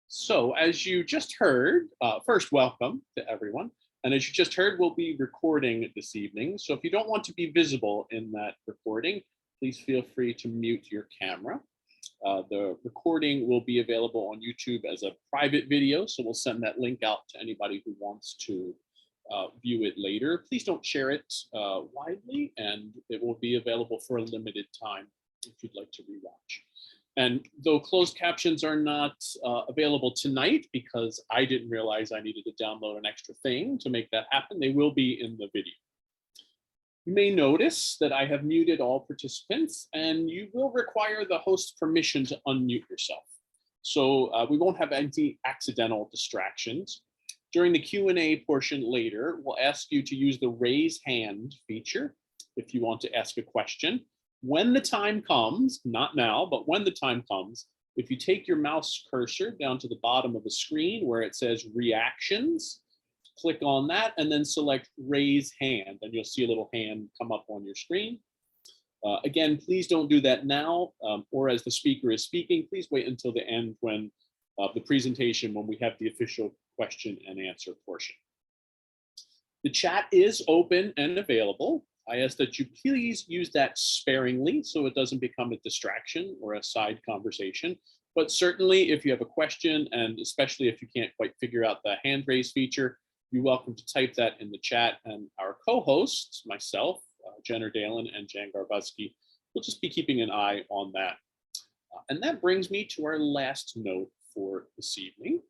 So as you just heard, first, welcome to everyone. And as you just heard, we'll be recording this evening. So if you don't want to be visible in that recording, please feel free to mute your camera. The recording will be available on YouTube as a private video, so we'll send that link out to anybody who wants to view it later. Please don't share it widely, and it will be available for a limited time if you'd like to rewatch. And though closed captions are not available tonight because I didn't realize I needed to download an extra thing to make that happen, they will be in the video. You may notice that I have muted all participants, and you will require the host's permission to unmute yourself. So we won't have any accidental distractions. During the Q&A portion later, we'll ask you to use the raise hand feature if you want to ask a question. When the time comes, not now, but when the time comes, if you take your mouse cursor down to the bottom of the screen where it says reactions, click on that and then select raise hand, and you'll see a little hand come up on your screen. Again, please don't do that now or as the speaker is speaking. Please wait until the end when the presentation, when we have the official question and answer portion. The chat is open and available. I ask that you please use that sparingly so it doesn't become a distraction or a side conversation. But certainly if you have a question, and especially if you can't quite figure out the hand raise feature, you're welcome to type that in the chat, and our co-hosts, myself, Jenner Dalen and Jan Garbusky, will just be keeping an eye on that. And that brings me to our last note for this evening.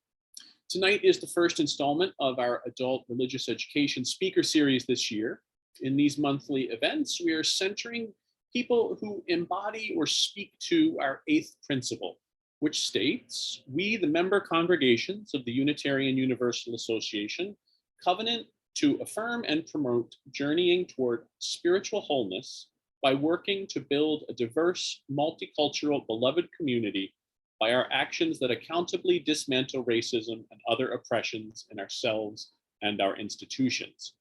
Tonight is the first installment of our adult religious education speaker series this year. In these monthly events, we are centering people who embody or speak to our 8th principle, which states, we, the member congregations of the Unitarian Universal Association, covenant to affirm and promote journeying toward spiritual wholeness by working to build a diverse, multicultural, beloved community by our actions that accountably dismantle racism and other oppressions in ourselves and our institutions.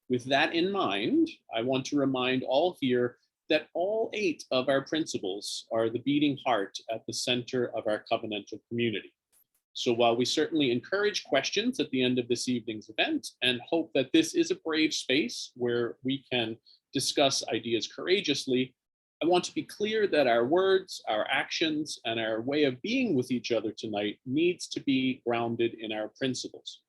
With that in mind, I want to remind all here that all 8 of our principles are the beating heart at the center of our covenantal community. So while we certainly encourage questions at the end of this evening's event and hope that this is a brave space where we can discuss ideas courageously, I want to be clear that our words, our actions, and our way of being with each other tonight needs to be grounded in our principles.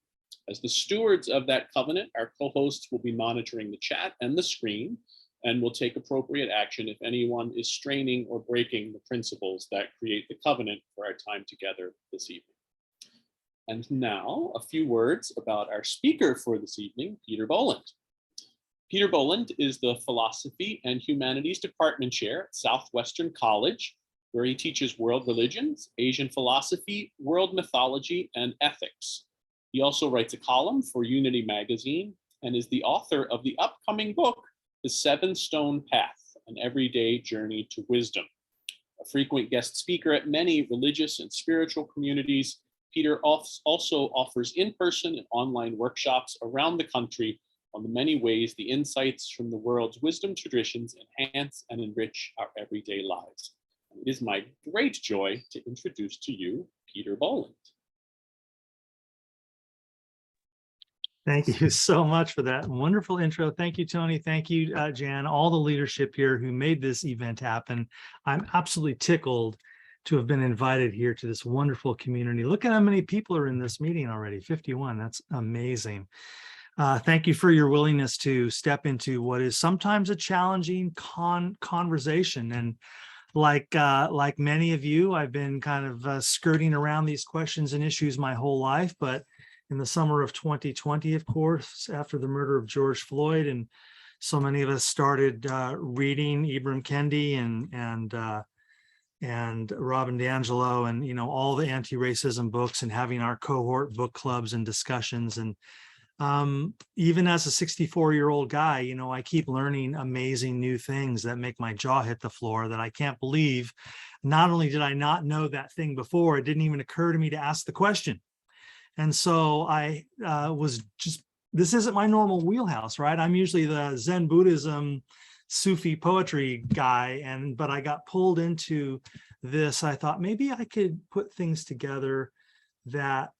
As the stewards of that covenant, our co-hosts will be monitoring the chat and the screen and will take appropriate action if anyone is straining or breaking the principles that create the covenant for our time together this evening. And now a few words about our speaker for this evening, Peter Bolland. Peter Bolland is the Philosophy and Humanities Department Chair at Southwestern College, where he teaches world religions, Asian philosophy, world mythology, and ethics. He also writes a column for Unity Magazine and is the author of the upcoming book, The 7 Stone Path, An Everyday Journey to Wisdom. A frequent guest speaker at many religious and spiritual communities, Peter also offers in-person and online workshops around the country on the many ways the insights from the world's wisdom traditions enhance and enrich our everyday lives. And it is my great joy to introduce to you Peter Bolland. Thank you so much for that wonderful intro. Thank you, Tony. Thank you, Jan, all the leadership here who made this event happen. I'm absolutely tickled to have been invited here to this wonderful community. Look at how many people are in this meeting already, 51. That's amazing. Thank you for your willingness to step into what is sometimes a challenging conversation. And like many of you, I've been kind of skirting around these questions and issues my whole life, but in the summer of 2020, of course, after the murder of George Floyd, and so many of us started reading Ibram Kendi and Robin DiAngelo and all the anti-racism books and having our cohort book clubs and discussions. And even as a 64-year-old guy, I keep learning amazing new things that make my jaw hit the floor that I can't believe. Not only did I not know that thing before, it didn't even occur to me to ask the question. And so I this isn't my normal wheelhouse, right? I'm usually the Zen Buddhism, Sufi poetry guy, but I got pulled into this. I thought maybe I could put things together that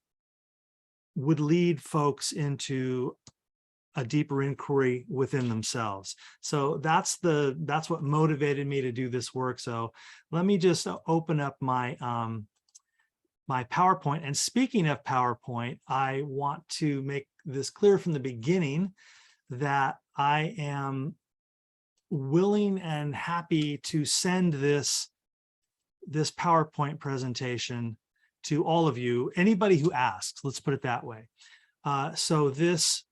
would lead folks into a deeper inquiry within themselves. So that's what motivated me to do this work. So let me just open up my my PowerPoint. And speaking of PowerPoint, I want to make this clear from the beginning that I am willing and happy to send this PowerPoint presentation to all of you, anybody who asks, let's put it that way. So this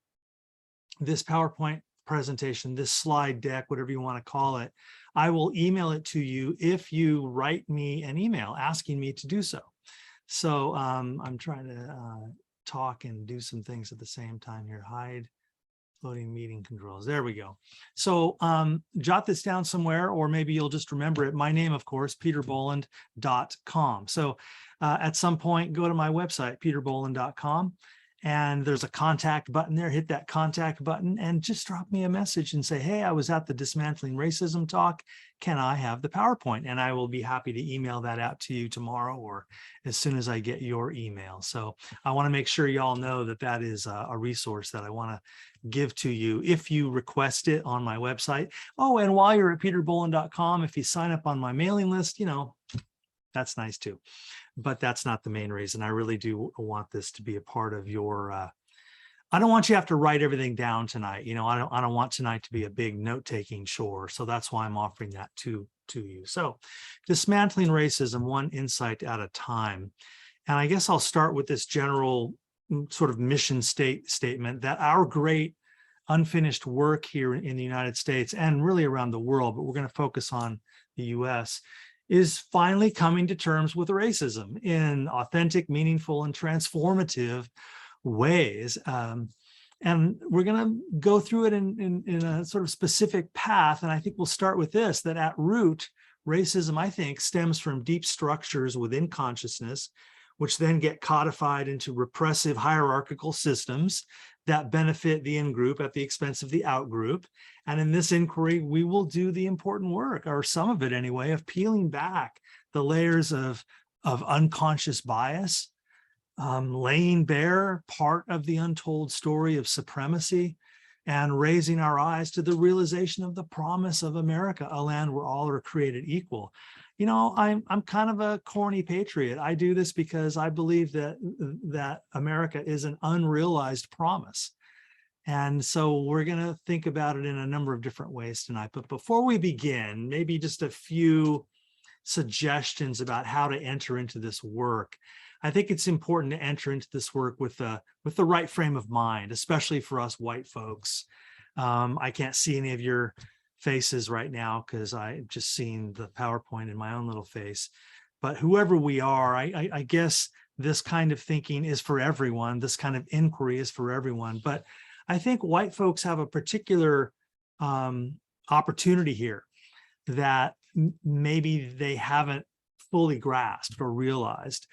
PowerPoint presentation, this slide deck, whatever you want to call it, I will email it to you if you write me an email asking me to do so. So I'm trying to talk and do some things at the same time here. Hide loading meeting controls. There we go. So jot this down somewhere, or maybe you'll just remember it. My name, of course, peterbolland.com. So at some point, go to my website, peterbolland.com. And there's a contact button there. Hit that contact button and just drop me a message and say, hey, I was at the Dismantling Racism talk. Can I have the PowerPoint? And I will be happy to email that out to you tomorrow or as soon as I get your email. So I want to make sure y'all know that that is a resource that I want to give to you if you request it on my website. Oh, and while you're at peterbolland.com, if you sign up on my mailing list, you know, that's nice too. But that's not the main reason. I really do want this to be a part of your, I don't want you to have to write everything down tonight. You know, I don't want tonight to be a big note-taking chore. So that's why I'm offering that to you. So dismantling racism, one insight at a time. And I guess I'll start with this general sort of mission statement that our great unfinished work here in the United States and really around the world, but we're going to focus on the US, is finally coming to terms with racism in authentic, meaningful, and transformative ways. And we're going to go through it in a sort of specific path. And I think we'll start with this, that at root, racism, I think, stems from deep structures within consciousness, which then get codified into repressive hierarchical systems that benefit the in-group at the expense of the out-group. And in this inquiry, we will do the important work, or some of it anyway, of peeling back the layers of unconscious bias, laying bare part of the untold story of supremacy, and raising our eyes to the realization of the promise of America, a land where all are created equal. You know, I'm kind of a corny patriot. I do this because I believe that America is an unrealized promise. And so we're going to think about it in a number of different ways tonight. But before we begin, maybe just a few suggestions about how to enter into this work. I think it's important to enter into this work with the right frame of mind, especially for us white folks. I can't see any of your faces right now because I've just seen the PowerPoint in my own little face. But whoever we are, I guess this kind of thinking is for everyone. This kind of inquiry is for everyone. But I think white folks have a particular opportunity here that maybe they haven't fully grasped or realized.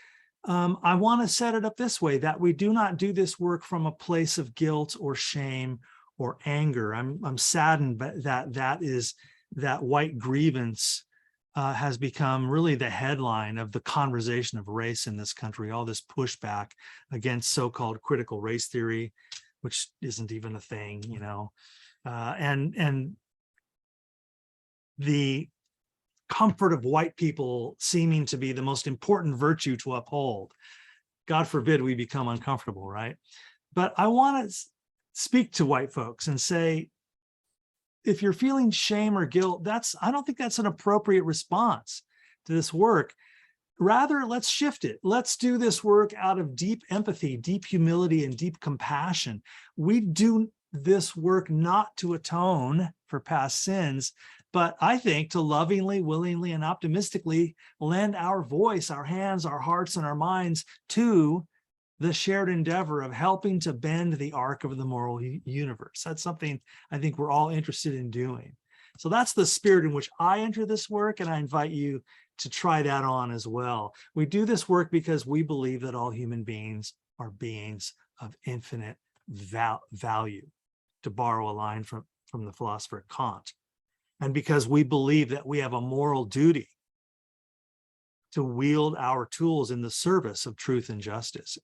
I want to set it up this way, that we do not do this work from a place of guilt or shame or anger. I'm saddened that white grievance has become really the headline of the conversation of race in this country, all this pushback against so-called critical race theory, which isn't even a thing, you know, and the comfort of white people seeming to be the most important virtue to uphold. God forbid we become uncomfortable, right? But I want to speak to white folks and say, if you're feeling shame or guilt, I don't think that's an appropriate response to this work. Rather, let's shift it. Let's do this work out of deep empathy, deep humility, and deep compassion. We do this work not to atone for past sins, but I think to lovingly, willingly, and optimistically lend our voice, our hands, our hearts, and our minds to the shared endeavor of helping to bend the arc of the moral universe. That's something I think we're all interested in doing. So that's the spirit in which I enter this work, and I invite you to try that on as well. We do this work because we believe that all human beings are beings of infinite value, to borrow a line from the philosopher Kant. And because we believe that we have a moral duty to wield our tools in the service of truth and justice.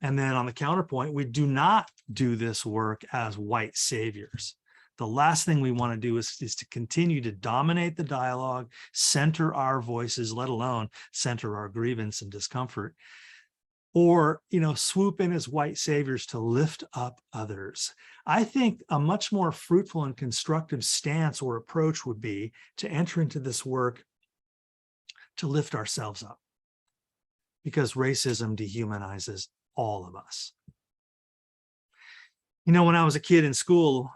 And then on the counterpoint, we do not do this work as white saviors. The last thing we want to do is to continue to dominate the dialogue, center our voices, let alone center our grievance and discomfort, or, swoop in as white saviors to lift up others. I think a much more fruitful and constructive stance or approach would be to enter into this work to lift ourselves up, because racism dehumanizes all of us. When I was a kid in school,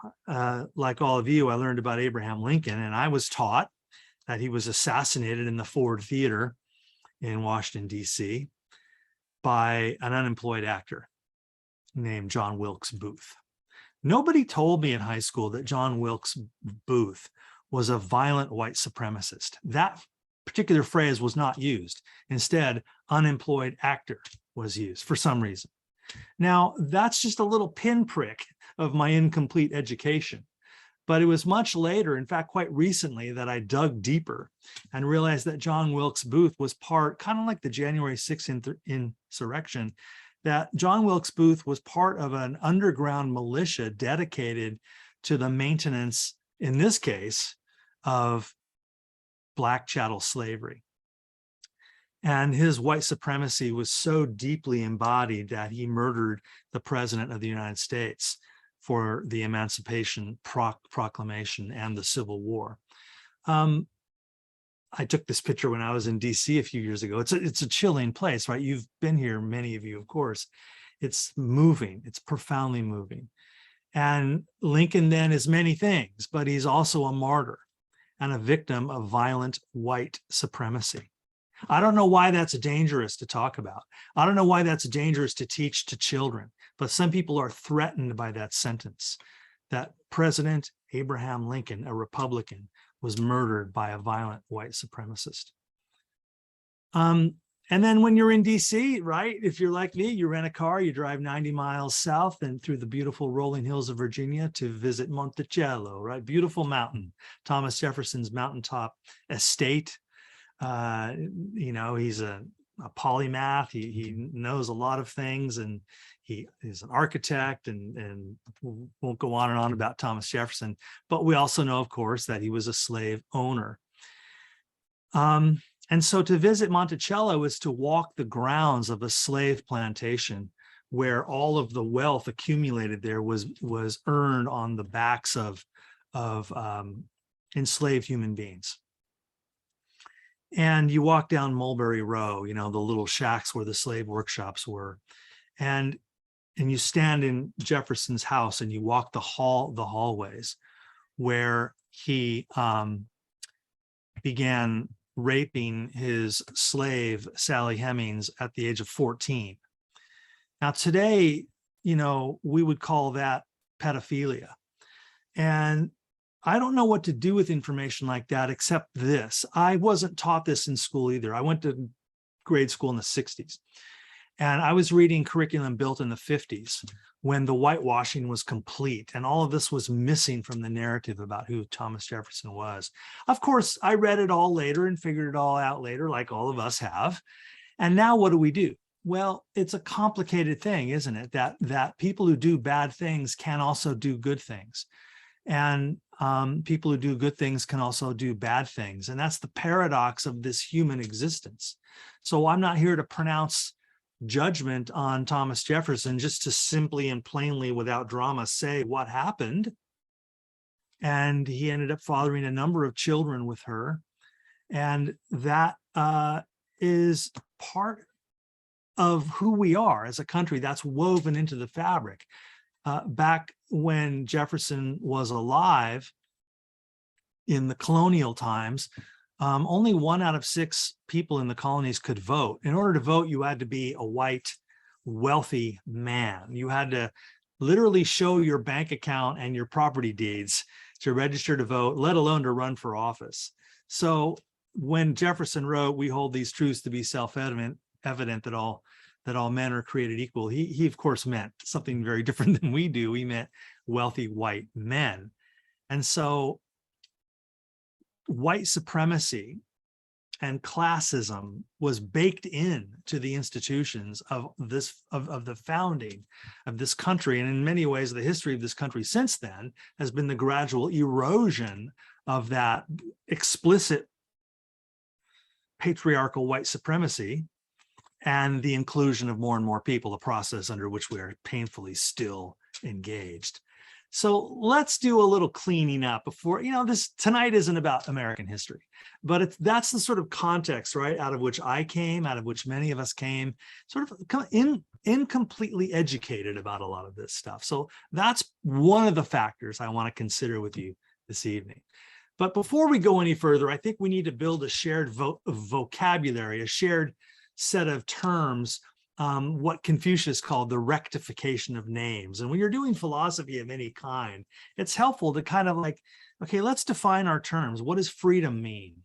like all of you, I learned about Abraham Lincoln, and I was taught that he was assassinated in the Ford Theater in Washington, D.C. by an unemployed actor named John Wilkes Booth. Nobody told me in high school that John Wilkes Booth was a violent white supremacist. That particular phrase was not used. Instead, unemployed actor was used for some reason. Now, that's just a little pinprick of my incomplete education. But it was much later, in fact, quite recently, that I dug deeper and realized that John Wilkes Booth was part, kind of like the January 6th insurrection, that John Wilkes Booth was part of an underground militia dedicated to the maintenance, in this case, of Black chattel slavery. And his white supremacy was so deeply embodied that he murdered the president of the United States for the Emancipation Proclamation and the Civil War. I took this picture when I was in DC a few years ago. It's a chilling place, right? You've been here, many of you, of course. It's moving. It's profoundly moving. And Lincoln then is many things, but he's also a martyr and a victim of violent white supremacy. I don't know why that's dangerous to talk about. I don't know why that's dangerous to teach to children, but some people are threatened by that sentence, that President Abraham Lincoln, a Republican, was murdered by a violent white supremacist. And then when you're in DC, right, if you're like me, you rent a car, you drive 90 miles south and through the beautiful rolling hills of Virginia to visit Monticello, right? Beautiful mountain, Thomas Jefferson's mountaintop estate. He's a polymath. He knows a lot of things, and he is an architect, and won't go on and on about Thomas Jefferson. But we also know, of course, that he was a slave owner. And so to visit Monticello is to walk the grounds of a slave plantation where all of the wealth accumulated there was earned on the backs of enslaved human beings. And you walk down Mulberry Row, the little shacks where the slave workshops were, and you stand in Jefferson's house and you walk the hallways where he began raping his slave, Sally Hemings, at the age of 14. Now, today, we would call that pedophilia. And I don't know what to do with information like that, except this. I wasn't taught this in school either. I went to grade school in the 60s. And I was reading curriculum built in the 50s when the whitewashing was complete and all of this was missing from the narrative about who Thomas Jefferson was. Of course, I read it all later and figured it all out later, like all of us have. And now what do? Well, it's a complicated thing, isn't it? That people who do bad things can also do good things. And people who do good things can also do bad things. And that's the paradox of this human existence. So I'm not here to pronounce judgment on Thomas Jefferson, just to simply and plainly, without drama, say what happened. And he ended up fathering a number of children with her. And that is part of who we are as a country. That's woven into the fabric. Back when Jefferson was alive in the colonial times, only 1 out of 6 people in the colonies could vote. In order to vote, you had to be a white, wealthy man. You had to literally show your bank account and your property deeds to register to vote, let alone to run for office. So when Jefferson wrote, "We hold these truths to be self-evident that all men are created equal," he of course meant something very different than we do. He meant wealthy white men. And so white supremacy and classism was baked in to the institutions of the founding of this country. And in many ways, the history of this country since then has been the gradual erosion of that explicit patriarchal white supremacy and the inclusion of more and more people, a process under which we are painfully still engaged. So let's do a little cleaning up before, this tonight isn't about American history, but that's the sort of context, right, out of which I came, out of which many of us came, sort of incompletely educated about a lot of this stuff. So that's one of the factors I want to consider with you this evening. But before we go any further, I think we need to build a shared vocabulary, a shared set of terms, what Confucius called the rectification of names. And when you're doing philosophy of any kind, it's helpful to kind of like, okay, let's define our terms. What does freedom mean?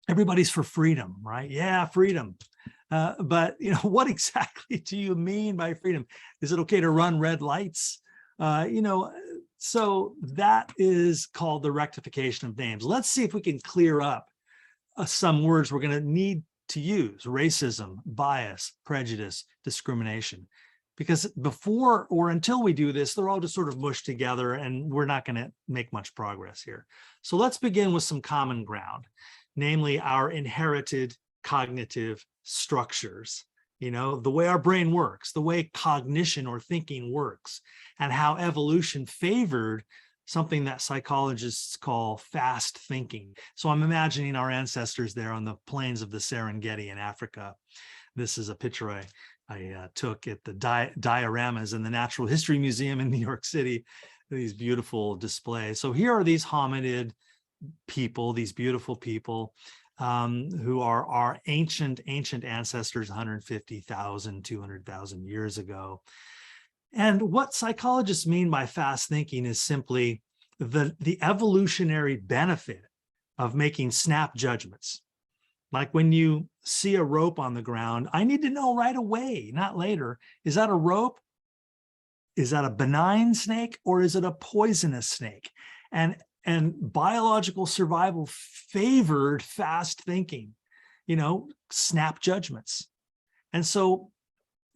Everybody's for freedom, right? Yeah, freedom. But what exactly do you mean by freedom? Is it okay to run red lights? So that is called the rectification of names. Let's see if we can clear up some words we're going to need to use: racism, bias, prejudice, discrimination. Because before or until we do this, they're all just sort of mushed together and we're not going to make much progress here. So let's begin with some common ground, namely our inherited cognitive structures. The way our brain works, the way cognition or thinking works, and how evolution favored something that psychologists call fast thinking. So I'm imagining our ancestors there on the plains of the Serengeti in Africa. This is a picture I took at the dioramas in the Natural History Museum in New York City, these beautiful displays. So here are these hominid people, these beautiful people, who are our ancient ancestors 150,000, 200,000 years ago. And what psychologists mean by fast thinking is simply the evolutionary benefit of making snap judgments. Like when you see a rope on the ground, I need to know right away, not later, is that a rope? Is that a benign snake or is it a poisonous snake? And biological survival favored fast thinking, snap judgments. And so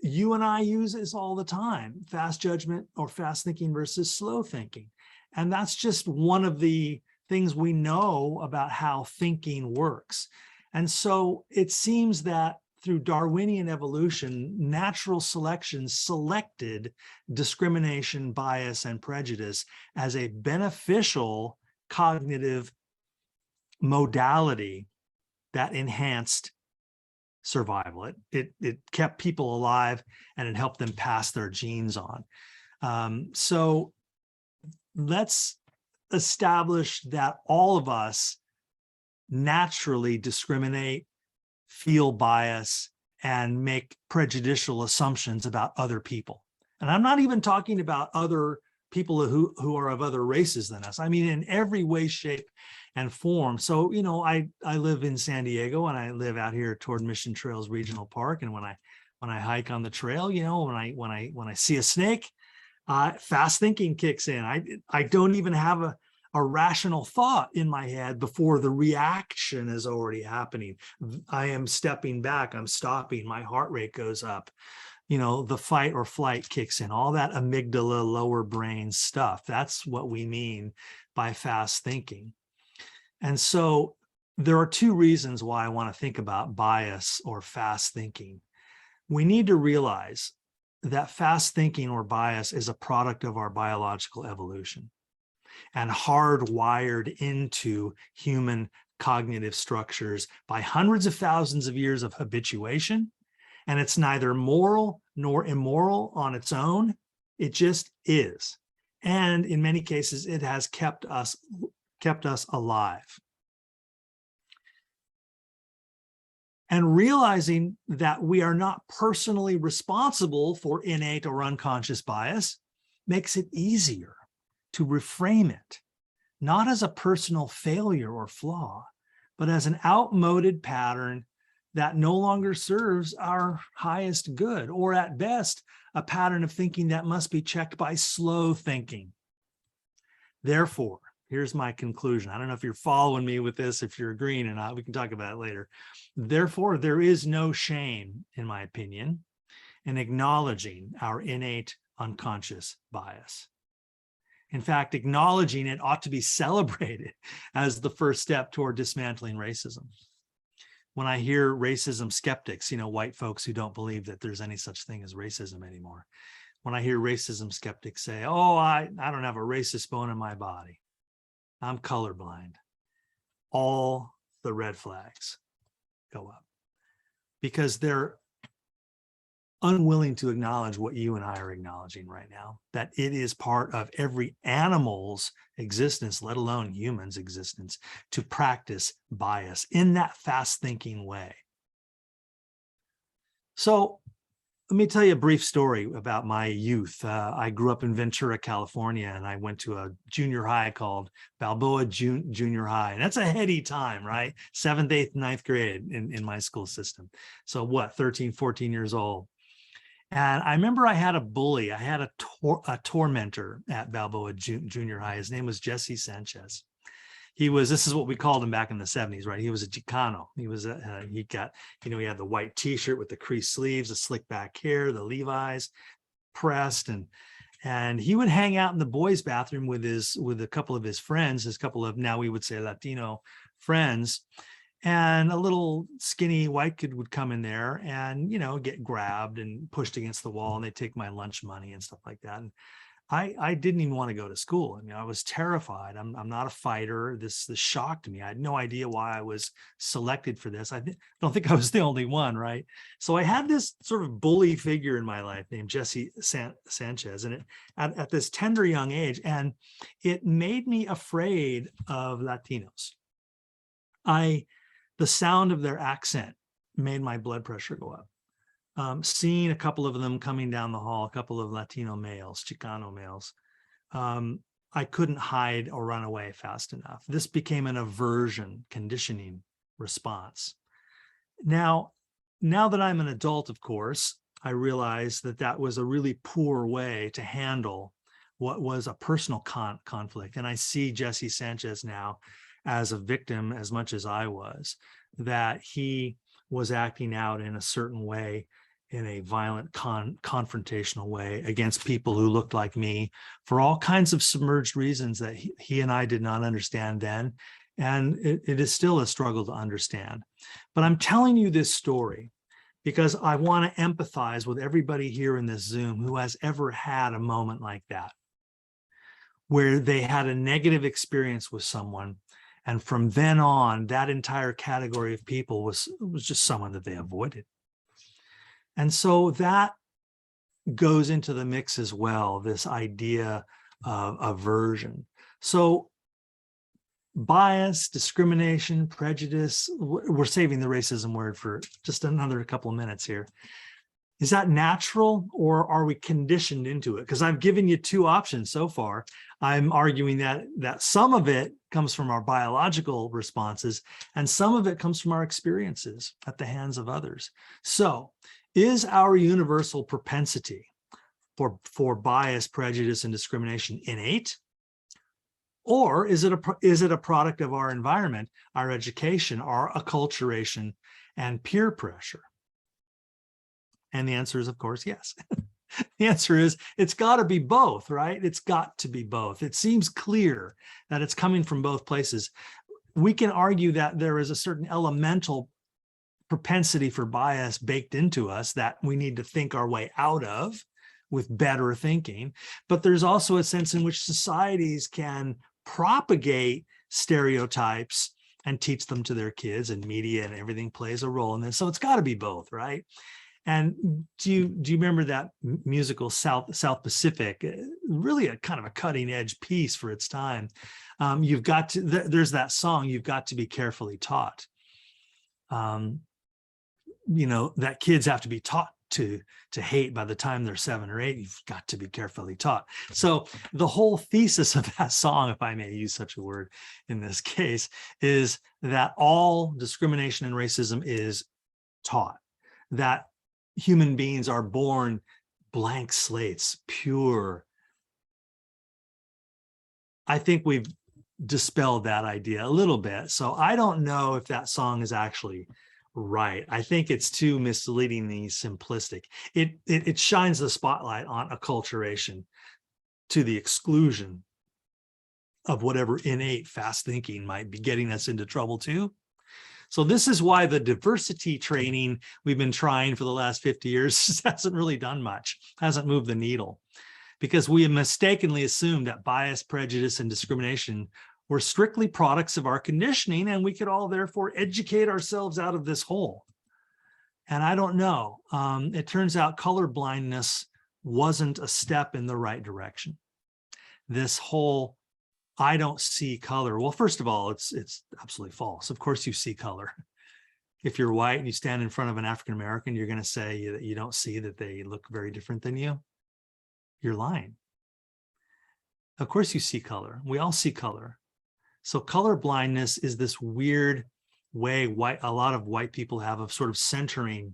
you and I use this all the time: fast judgment or fast thinking versus slow thinking. And that's just one of the things we know about how thinking works. And so it seems that through Darwinian evolution, natural selection selected discrimination, bias, and prejudice as a beneficial cognitive modality that enhanced survival. It kept people alive and it helped them pass their genes on. So let's establish that all of us naturally discriminate, feel bias, and make prejudicial assumptions about other people. And I'm not even talking about other people who are of other races than us. I mean, in every way, shape, and form. So, I live in San Diego and I live out here toward Mission Trails Regional Park. And when I hike on the trail, when I see a snake, fast thinking kicks in. I don't even have a rational thought in my head before the reaction is already happening. I am stepping back, I'm stopping, my heart rate goes up. The fight or flight kicks in, all that amygdala, lower brain stuff. That's what we mean by fast thinking. And so there are two reasons why I want to think about bias or fast thinking. We need to realize that fast thinking or bias is a product of our biological evolution and hardwired into human cognitive structures by hundreds of thousands of years of habituation. And it's neither moral nor immoral on its own. It just is. And in many cases, it has kept us alive. And realizing that we are not personally responsible for innate or unconscious bias makes it easier to reframe it, not as a personal failure or flaw, but as an outmoded pattern that no longer serves our highest good, or at best, a pattern of thinking that must be checked by slow thinking. Therefore, Here's my conclusion. I don't know if you're following me with this, if you're agreeing or not. We can talk about it later. Therefore, there is no shame, in my opinion, in acknowledging our innate unconscious bias. In fact, acknowledging it ought to be celebrated as the first step toward dismantling racism. When I hear racism skeptics, white folks who don't believe that there's any such thing as racism anymore, when I hear racism skeptics say, oh, I don't have a racist bone in my body, I'm colorblind, all the red flags go up, because they're unwilling to acknowledge what you and I are acknowledging right now, that it is part of every animal's existence, let alone humans' existence, to practice bias in that fast-thinking way. So let me tell you a brief story about my youth. I grew up in Ventura, California, and I went to a junior high called Balboa Junior High. And that's a heady time, right? 7th, 8th, 9th grade in my school system. So what, 13, 14 years old. And I remember I had a bully. I had a tormentor at Balboa Junior High. His name was Jesse Sanchez. This is what we called him back in the 70s, right? He was a Chicano. He had the white t-shirt with the creased sleeves, the slick back hair, the Levi's pressed. And he would hang out in the boys' bathroom with a couple of his friends, now we would say Latino friends. And a little skinny white kid would come in there and, get grabbed and pushed against the wall, and they'd take my lunch money and stuff like that. And I didn't even want to go to school. I mean, I was terrified. I'm not a fighter. This shocked me. I had no idea why I was selected for this. I don't think I was the only one, right? So I had this sort of bully figure in my life named Jesse Sanchez, and at this tender young age, and it made me afraid of Latinos. The sound of their accent made my blood pressure go up. Seeing a couple of them coming down the hall, a couple of Latino males, Chicano males, I couldn't hide or run away fast enough. This became an aversion, conditioning response. Now that I'm an adult, of course, I realize that was a really poor way to handle what was a personal conflict. And I see Jesse Sanchez now as a victim as much as I was, that he was acting out in a certain way, in a violent confrontational way against people who looked like me for all kinds of submerged reasons that he and I did not understand then. And it is still a struggle to understand. But I'm telling you this story because I want to empathize with everybody here in this Zoom who has ever had a moment like that, where they had a negative experience with someone. And from then on, that entire category of people was just someone that they avoided. And so that goes into the mix as well, this idea of aversion. So bias, discrimination, prejudice, we're saving the racism word for just another couple of minutes here. Is that natural, or are we conditioned into it? Because I've given you two options so far. I'm arguing that some of it comes from our biological responses and some of it comes from our experiences at the hands of others. So is our universal propensity for bias, prejudice, and discrimination innate? Or is it a product of our environment, our education, our acculturation, and peer pressure? And the answer is, of course, yes. The answer is it's got to be both, right? It's got to be both. It seems clear that it's coming from both places. We can argue that there is a certain elemental propensity for bias baked into us that we need to think our way out of with better thinking. But there's also a sense in which societies can propagate stereotypes and teach them to their kids, and media and everything plays a role in this. So it's got to be both, right? And do you remember that musical South Pacific? Really a kind of a cutting edge piece for its time. There's that song, "You've Got to Be Carefully Taught." That kids have to be taught to hate by the time they're 7 or 8. You've got to be carefully taught. So the whole thesis of that song, if I may use such a word in this case, is that all discrimination and racism is taught, that human beings are born blank slates, pure. I think we've dispelled that idea a little bit. So I don't know if that song is actually right. I think it's too misleadingly simplistic. It shines the spotlight on acculturation to the exclusion of whatever innate fast thinking might be getting us into trouble too. So this is why the diversity training we've been trying for the last 50 years hasn't really done much, hasn't moved the needle, because we have mistakenly assumed that bias, prejudice, and discrimination were strictly products of our conditioning, and we could all therefore educate ourselves out of this hole. And I don't know. It turns out color blindness wasn't a step in the right direction. This whole I don't see color. Well, first of all, it's absolutely false. Of course you see color. If you're white and you stand in front of an African-American, you're going to say that you don't see that they look very different than you. You're lying. Of course you see color. We all see color. So color blindness is this weird way a lot of white people have of sort of centering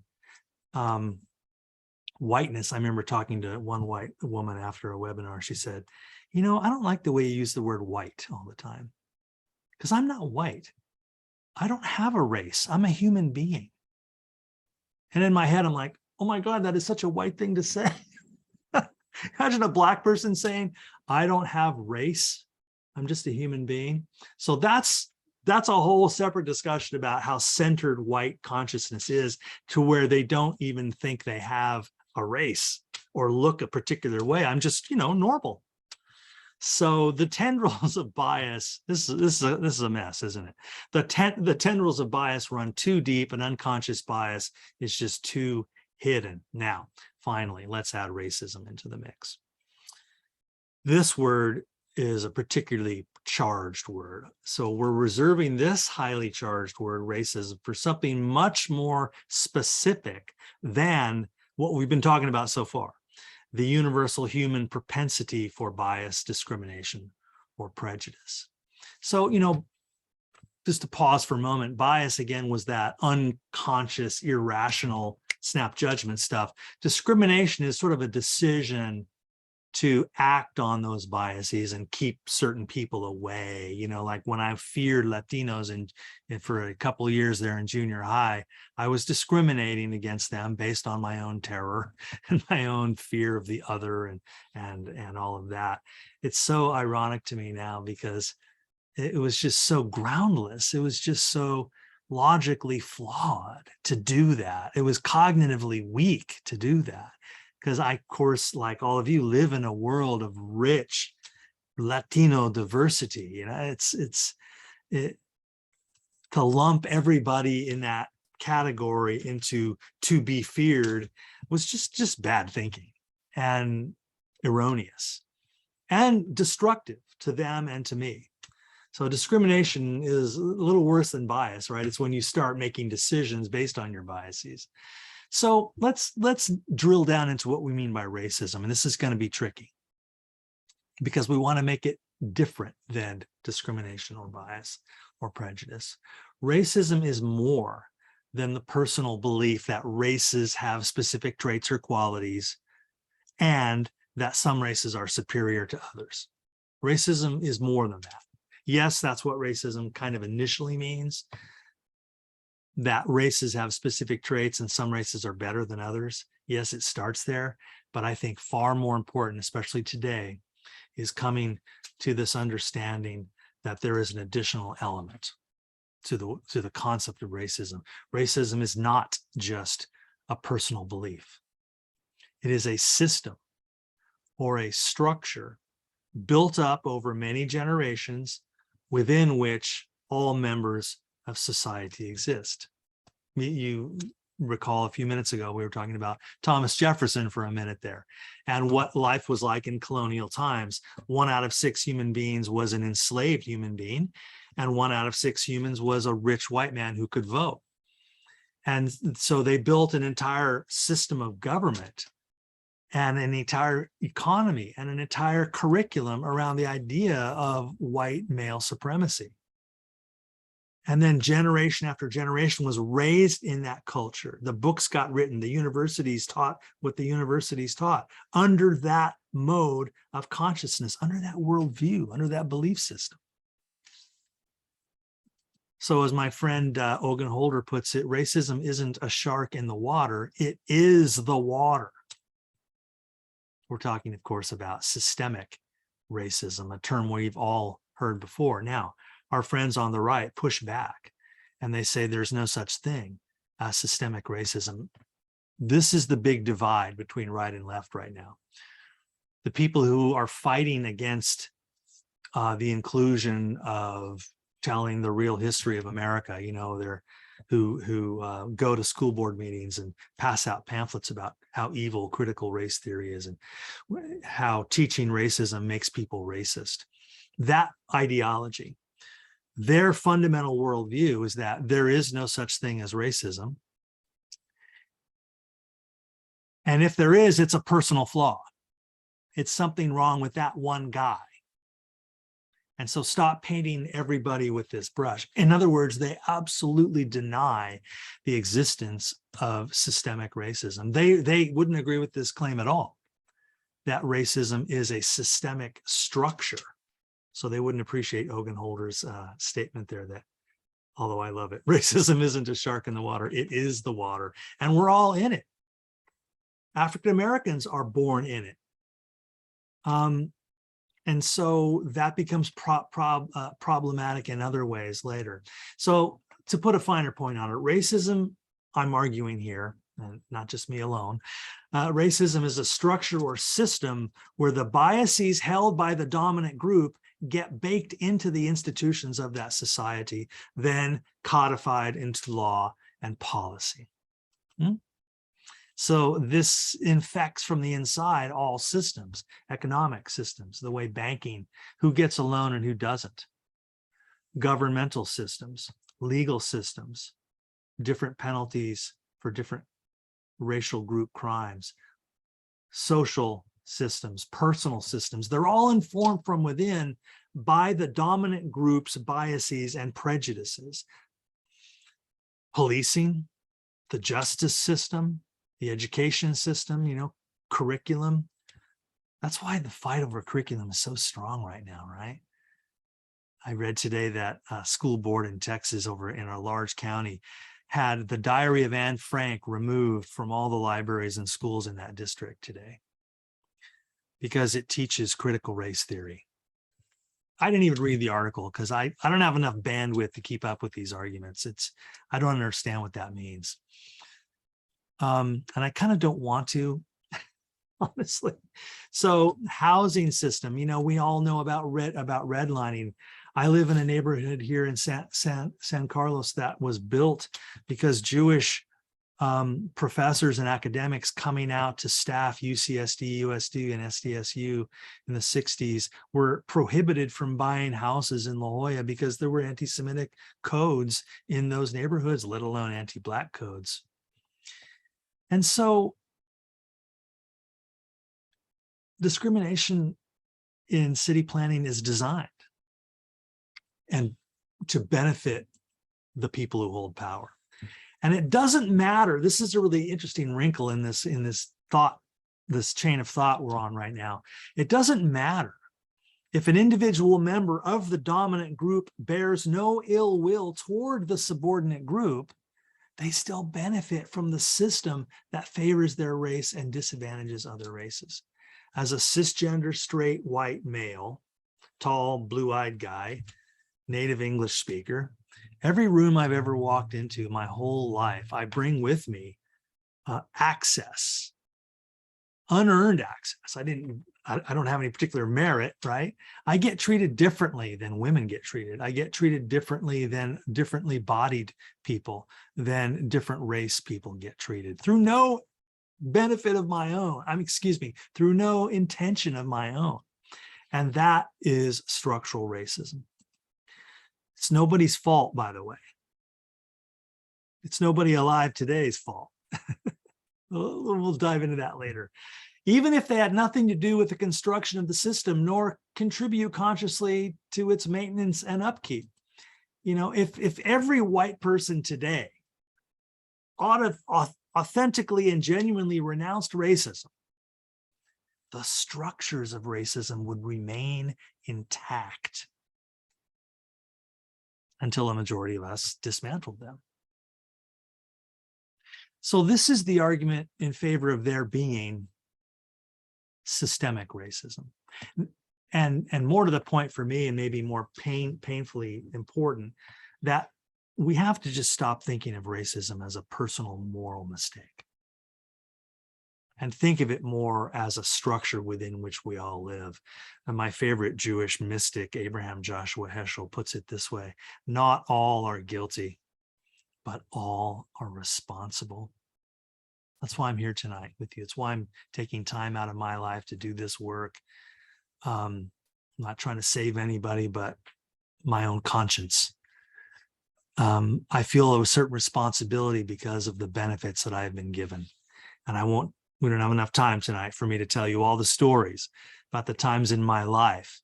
whiteness. I remember talking to one white woman after a webinar. She said, you know, I don't like the way you use the word white all the time, because I'm not white. I don't have a race. I'm a human being. And in my head, I'm like, oh my God, that is such a white thing to say. Imagine a black person saying, I don't have race. I'm just a human being. So that's a whole separate discussion about how centered white consciousness is, to where they don't even think they have a race or look a particular way. I'm just, normal. So the tendrils of bias, this is a mess, isn't it? The tendrils of bias run too deep, and unconscious bias is just too hidden. Now, finally, let's add racism into the mix. This word is a particularly charged word. So we're reserving this highly charged word, racism, for something much more specific than what we've been talking about so far. The universal human propensity for bias, discrimination, or prejudice. So, just to pause for a moment, bias again was that unconscious, irrational snap judgment stuff. Discrimination is sort of a decision to act on those biases and keep certain people away. Like when I feared Latinos and for a couple of years there in junior high, I was discriminating against them based on my own terror and my own fear of the other and all of that. It's so ironic to me now, because it was just so groundless. It was just so logically flawed to do that. It was cognitively weak to do that. Because I, of course, like all of you, live in a world of rich Latino diversity. To lump everybody in that category into to be feared was just bad thinking and erroneous and destructive to them and to me. So discrimination is a little worse than bias, right? It's when you start making decisions based on your biases. So let's drill down into what we mean by racism. And this is going to be tricky, because we want to make it different than discrimination or bias or prejudice. Racism is more than the personal belief that races have specific traits or qualities, and that some races are superior to others. Racism is more than that. Yes, that's what racism kind of initially means, that races have specific traits and some races are better than others. Yes, it starts there, but I think far more important, especially today, is coming to this understanding that there is an additional element to the concept of racism. Racism is not just a personal belief. It is a system or a structure built up over many generations within which all members of society exist. You recall a few minutes ago, we were talking about Thomas Jefferson for a minute there, and what life was like in colonial times. 1 out of 6 human beings was an enslaved human being, and 1 out of 6 humans was a rich white man who could vote. And so they built an entire system of government and an entire economy and an entire curriculum around the idea of white male supremacy. And then generation after generation was raised in that culture. The books got written, the universities taught what the universities taught under that mode of consciousness, under that worldview, under that belief system. So as my friend Ogun Holder puts it, racism isn't a shark in the water, it is the water. We're talking, of course, about systemic racism, a term we've all heard before. Now, our friends on the right push back and they say there's no such thing as systemic racism. This is the big divide between right and left right now. The people who are fighting against the inclusion of telling the real history of America, you know, they're who go to school board meetings and pass out pamphlets about how evil critical race theory is and how teaching racism makes people racist. That ideology, their fundamental worldview is that there is no such thing as racism. And if there is, it's a personal flaw. It's something wrong with that one guy. And so stop painting everybody with this brush. In other words, they absolutely deny the existence of systemic racism. They wouldn't agree with this claim at all, that racism is a systemic structure. So they wouldn't appreciate Ogun Holder's statement there that, although I love it, racism isn't a shark in the water, it is the water. And we're all in it. African Americans are born in it. And so that becomes problematic in other ways later. So to put a finer point on it, racism, I'm arguing here, and not just me alone, racism is a structure or system where the biases held by the dominant group get baked into the institutions of that society, then codified into law and policy. So this infects from the inside all systems, economic systems, the way banking, who gets a loan and who doesn't, governmental systems, legal systems, different penalties for different racial group crimes, social systems, personal systems. They're all informed from within by the dominant group's biases and prejudices. Policing, the justice system, the education system, you know, curriculum. That's why the fight over curriculum is so strong right now, right? I read today that a school board in Texas over in a large county had the Diary of Anne Frank removed from all the libraries and schools in that district today because it teaches critical race theory. I didn't even read the article because I don't have enough bandwidth to keep up with these arguments. I don't understand what that means. And I kind of don't want to, honestly. So housing system, you know, we all know about redlining. I live in a neighborhood here in San Carlos that was built because Jewish professors and academics coming out to staff UCSD, USD, and SDSU in the 60s were prohibited from buying houses in La Jolla because there were anti-Semitic codes in those neighborhoods, let alone anti-Black codes. And so discrimination in city planning is designed and to benefit the people who hold power. And it doesn't matter. This is a really interesting wrinkle in this thought, this chain of thought we're on right now. It doesn't matter if an individual member of the dominant group bears no ill will toward the subordinate group, they still benefit from the system that favors their race and disadvantages other races. As a cisgender, straight, white male, tall, blue-eyed guy, native English speaker, every room I've ever walked into my whole life, I bring with me access, unearned access. I don't have any particular merit, right? I get treated differently than women get treated. I get treated differently than differently bodied people, than different race people get treated through no benefit of my own. Through no intention of my own. And that is structural racism. It's nobody's fault, by the way. It's nobody alive today's fault. We'll dive into that later. Even if they had nothing to do with the construction of the system, nor contribute consciously to its maintenance and upkeep. You know, if every white person today authentically and genuinely renounced racism, the structures of racism would remain intact. until a majority of us dismantled them. So this is the argument in favor of there being systemic racism. And more to the point for me, and maybe more painfully important, that we have to just stop thinking of racism as a personal moral mistake and think of it more as a structure within which we all live. And my favorite Jewish mystic, Abraham Joshua Heschel, puts it this way: not all are guilty, but all are responsible. That's why I'm here tonight with you. It's why I'm taking time out of my life to do this work. I'm not trying to save anybody, but my own conscience. I feel a certain responsibility because of the benefits that I've been given. And we don't have enough time tonight for me to tell you all the stories about the times in my life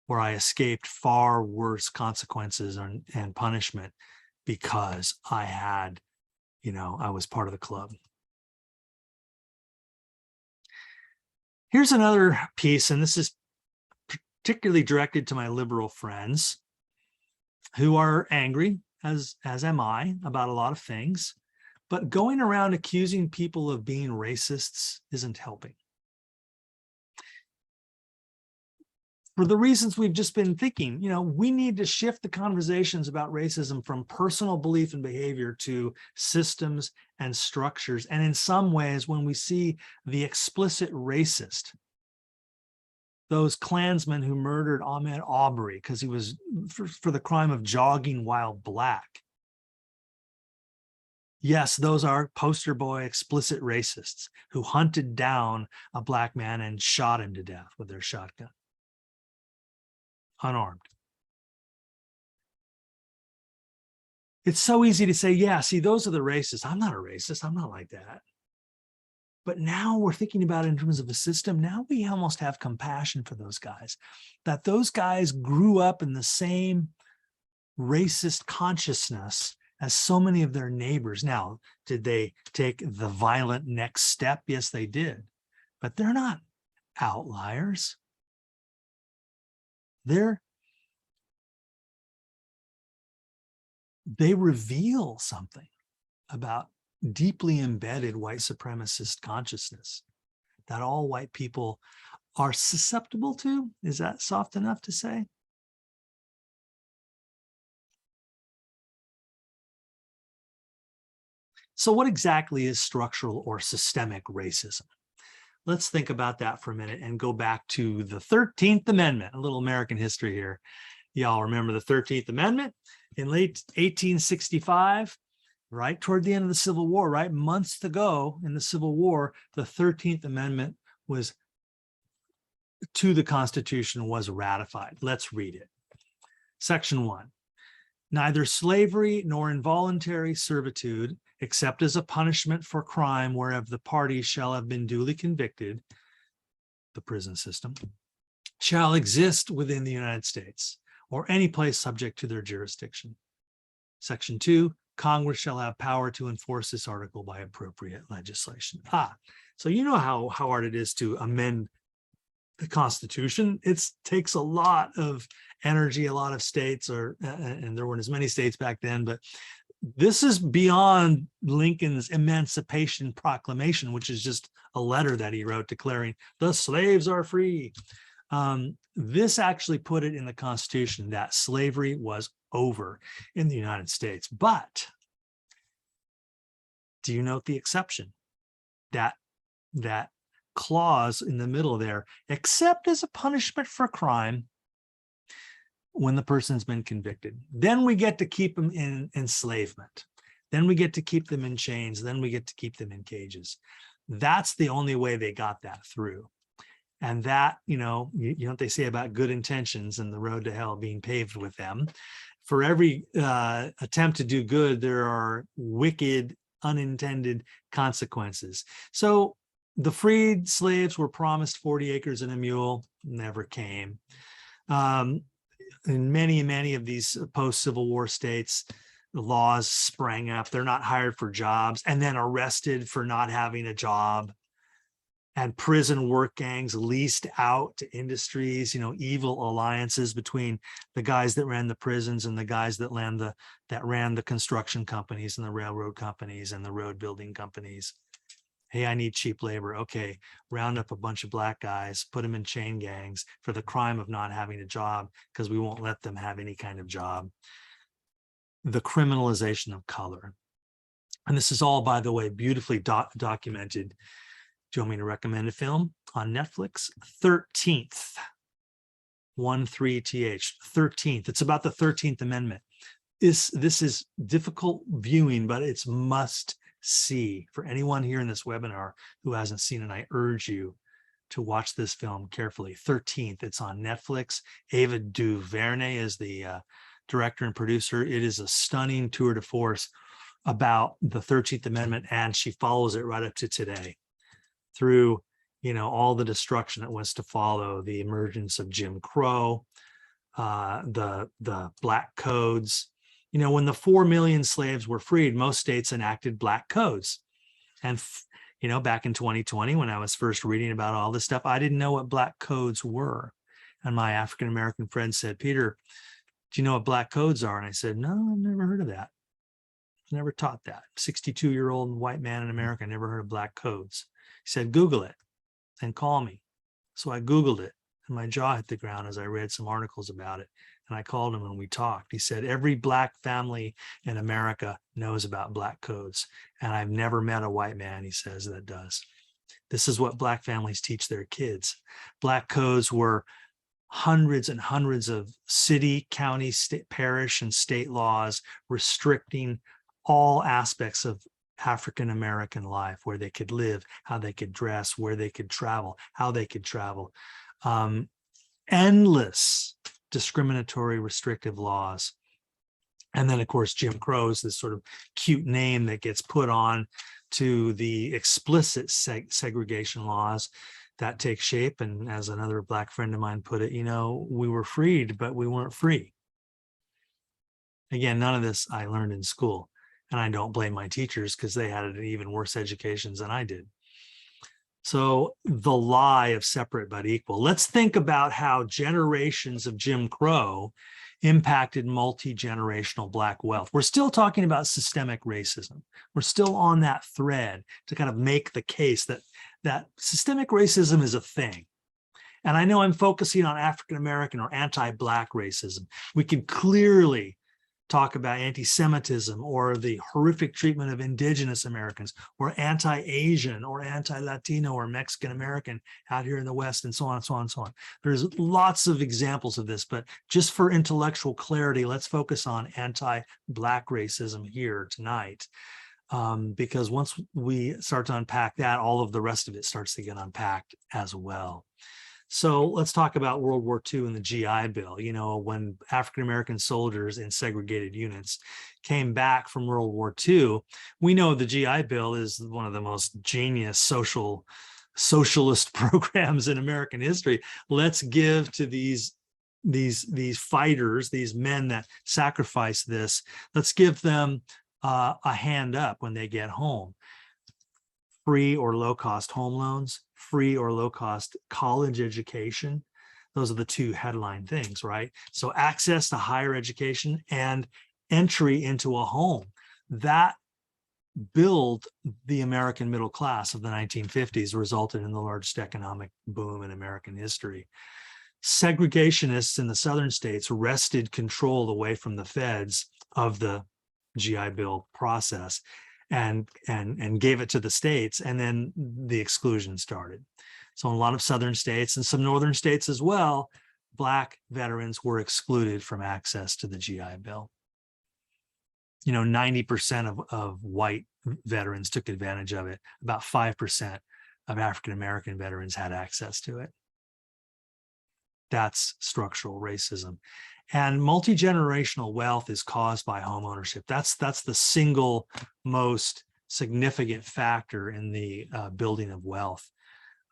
where I escaped far worse consequences and punishment because I was part of the club. Here's another piece, and this is particularly directed to my liberal friends who are angry, as am I, about a lot of things. But going around accusing people of being racists isn't helping. For the reasons we've just been thinking, we need to shift the conversations about racism from personal belief and behavior to systems and structures. And in some ways, when we see the explicit racist, those Klansmen who murdered Ahmaud Arbery because he was for the crime of jogging while black. Yes, those are poster boy explicit racists who hunted down a black man and shot him to death with their shotgun, unarmed. It's so easy to say, yeah, see, those are the racists. I'm not a racist. I'm not like that. But now we're thinking about it in terms of a system. Now we almost have compassion for those guys, that those guys grew up in the same racist consciousness as so many of their neighbors. Now, did they take the violent next step? Yes, they did. But they're not outliers. They reveal something about deeply embedded white supremacist consciousness that all white people are susceptible to. Is that soft enough to say? So what exactly is structural or systemic racism? Let's think about that for a minute and go back to the 13th Amendment, a little American history here. Y'all remember the 13th Amendment? In late 1865, right toward the end of the Civil War, right months to go in the Civil War, the 13th Amendment to the Constitution was ratified. Let's read it. Section 1. Neither slavery nor involuntary servitude, except as a punishment for crime whereof the parties shall have been duly convicted, the prison system, shall exist within the United States or any place subject to their jurisdiction. Section 2, Congress shall have power to enforce this article by appropriate legislation. So you know how hard it is to amend the Constitution. It takes a lot of energy, a lot of states, and there weren't as many states back then, but this is beyond Lincoln's Emancipation Proclamation, which is just a letter that he wrote declaring the slaves are free. This actually put it in the Constitution that slavery was over in the United States. But do you note the exception? That clause in the middle there, except as a punishment for crime when the person's been convicted. Then we get to keep them in enslavement. Then we get to keep them in chains. Then we get to keep them in cages. That's the only way they got that through. And that, you know what they say about good intentions and the road to hell being paved with them. For every attempt to do good, there are wicked, unintended consequences. So the freed slaves were promised 40 acres and a mule, never came. In many of these post-Civil War states, the laws sprang up. They're not hired for jobs and then arrested for not having a job. and prison work gangs leased out to industries, evil alliances between the guys that ran the prisons and the guys that ran the construction companies and the railroad companies and the road building companies. Hey, I need cheap labor. Okay, round up a bunch of black guys, put them in chain gangs for the crime of not having a job because we won't let them have any kind of job. The criminalization of color. And this is all, by the way, beautifully documented. Do you want me to recommend a film on Netflix? 13th. 13th. 13th. It's about the 13th Amendment. This is difficult viewing, but it's must see for anyone here in this webinar who hasn't seen it. I urge you to watch this film carefully. 13th. It's on Netflix. Ava DuVernay is the director and producer. It is a stunning tour de force about the 13th Amendment, and she follows it right up to today through, all the destruction that was to follow, the emergence of Jim Crow, the black codes. When the 4 million slaves were freed, most states enacted black codes. And, back in 2020, when I was first reading about all this stuff, I didn't know what black codes were. And my African-American friend said, Peter, do you know what black codes are? And I said, no, I've never heard of that. Never taught that. 62-year-old white man in America, never heard of black codes. He said, Google it and call me. So I Googled it and my jaw hit the ground as I read some articles about it. And I called him and we talked. He said, every black family in America knows about black codes. And I've never met a white man, he says, that does. This is what black families teach their kids. Black codes were hundreds and hundreds of city, county, state, parish, and state laws restricting all aspects of African-American life, where they could live, how they could dress, where they could travel, how they could travel. Endless discriminatory restrictive laws. And then, of course, Jim Crow is this sort of cute name that gets put on to the explicit segregation laws that take shape. And as another black friend of mine put it, we were freed, but we weren't free. Again, none of this I learned in school. And I don't blame my teachers because they had an even worse educations than I did. So the lie of separate but equal. Let's think about how generations of Jim Crow impacted multi-generational black wealth. We're still talking about systemic racism. We're still on that thread to kind of make the case that systemic racism is a thing. And I know I'm focusing on African-American or anti-black racism. We can clearly talk about anti-Semitism or the horrific treatment of indigenous Americans or anti-Asian or anti-Latino or Mexican-American out here in the West, and so on and so on and so on. There's lots of examples of this, but just for intellectual clarity, let's focus on anti-black racism here tonight. Because once we start to unpack that, all of the rest of it starts to get unpacked as well. So let's talk about World War II and the GI Bill. When African-American soldiers in segregated units came back from World War II, we know the GI Bill is one of the most genius socialist programs in American history. Let's give to these fighters, these men that sacrifice this, let's give them a hand up when they get home. Free or low-cost home loans, free or low-cost college education. Those are the two headline things, right? So access to higher education and entry into a home. That built the American middle class of the 1950s, resulted in the largest economic boom in American history. Segregationists in the southern states wrested control away from the feds of the GI Bill process and gave it to the states, and then the exclusion started. So in a lot of southern states and some northern states as well, Black veterans were excluded from access to the GI Bill. 90% of white veterans took advantage of it. About 5% of African-American veterans had access to it. That's structural racism. And multi-generational wealth is caused by home ownership. That's the single most significant factor in the building of wealth.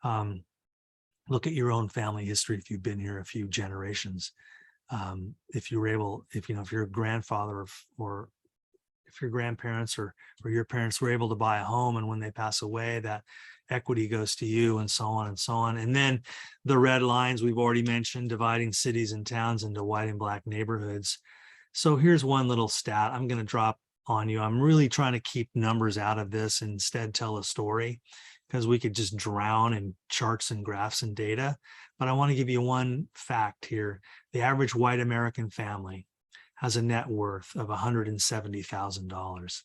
Look at your own family history if you've been here a few generations. If you're a grandfather or if your grandparents or your parents were able to buy a home, and when they pass away, that equity goes to you, and so on and so on. And then the red lines we've already mentioned, dividing cities and towns into white and black neighborhoods. So here's one little stat I'm going to drop on you. I'm really trying to keep numbers out of this and instead tell a story, because we could just drown in charts and graphs and data. But I want to give you one fact here. The average white American family has a net worth of $170,000.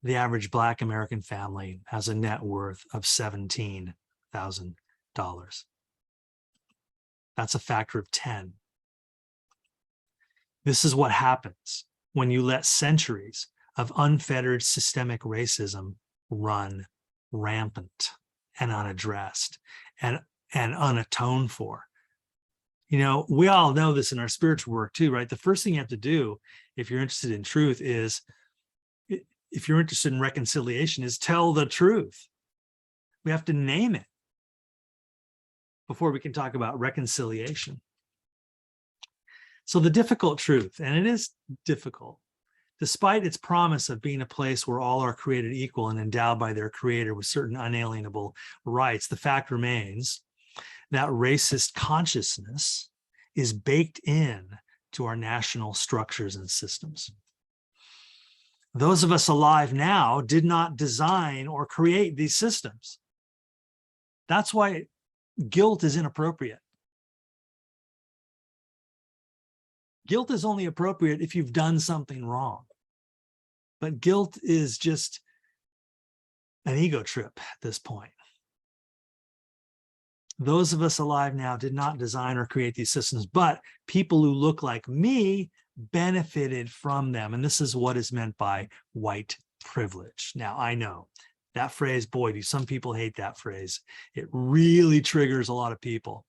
The average black American family has a net worth of $17,000. That's a factor of 10. This is what happens when you let centuries of unfettered systemic racism run rampant and unaddressed and unatoned for. You know, we all know this in our spiritual work too, right? The first thing you have to do if you're interested in truth is, if you're interested in reconciliation, is tell the truth. We have to name it before we can talk about reconciliation. So the difficult truth, and it is difficult, despite its promise of being a place where all are created equal and endowed by their creator with certain unalienable rights, the fact remains that racist consciousness is baked in to our national structures and systems. Those of us alive now did not design or create these systems. That's why guilt is inappropriate. Guilt is only appropriate if you've done something wrong. But guilt is just an ego trip at this point. Those of us alive now did not design or create these systems, but people who look like me benefited from them. And this is what is meant by white privilege. Now, I know that phrase, boy, do some people hate that phrase. It really triggers a lot of people.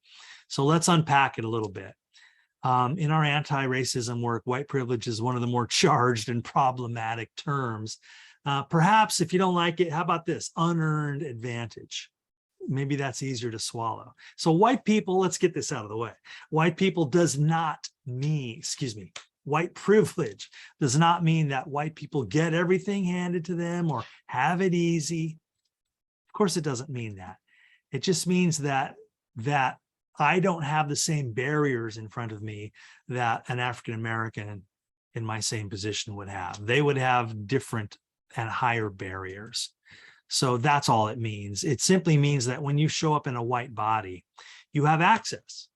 So let's unpack it a little bit. In our anti-racism work, white privilege is one of the more charged and problematic terms. Perhaps if you don't like it, how about this? Unearned advantage. Maybe that's easier to swallow. So white people, let's get this out of the way. White people does not mean, white privilege does not mean that white people get everything handed to them or have it easy. Of course, it doesn't mean that. It just means that I don't have the same barriers in front of me that an African-American in my same position would have. They would have different and higher barriers. So that's all it means. It simply means that when you show up in a white body, you have access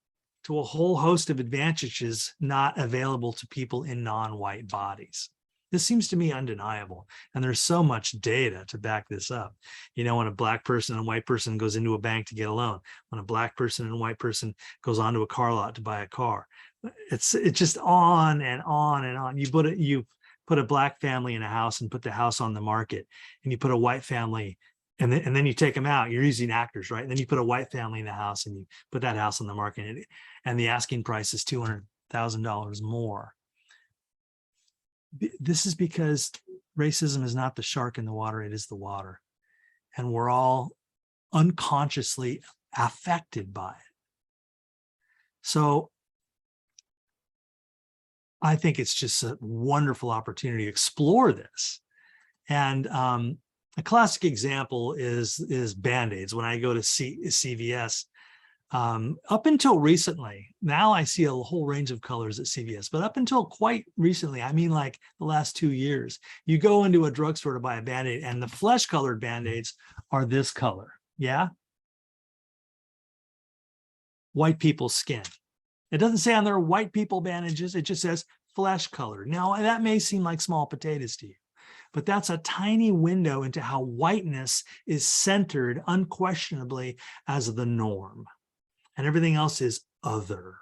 to a whole host of advantages not available to people in non-white bodies. This seems to me undeniable. And there's so much data to back this up. You know, when a black person and a white person goes into a bank to get a loan, when a black person and a white person goes onto a car lot to buy a car, it's just on and on and on. You put a black family in a house and put the house on the market, and you put a white family and then you take them out. You're using actors, right? And then you put a white family in the house and you put that house on the market, and the asking price is $200,000 more. This is because racism is not the shark in the water, it is the water. And we're all unconsciously affected by it. So I think it's just a wonderful opportunity to explore this. And a classic example is Band-Aids. When I go to CVS, up until recently, now I see a whole range of colors at CVS, but up until quite recently, I mean like the last 2 years, you go into a drugstore to buy a Band-Aid and the flesh-colored Band-Aids are this color, yeah? White people's skin. It doesn't say on there white people bandages, it just says flesh colored. Now that may seem like small potatoes to you, but that's a tiny window into how whiteness is centered unquestionably as the norm. And everything else is other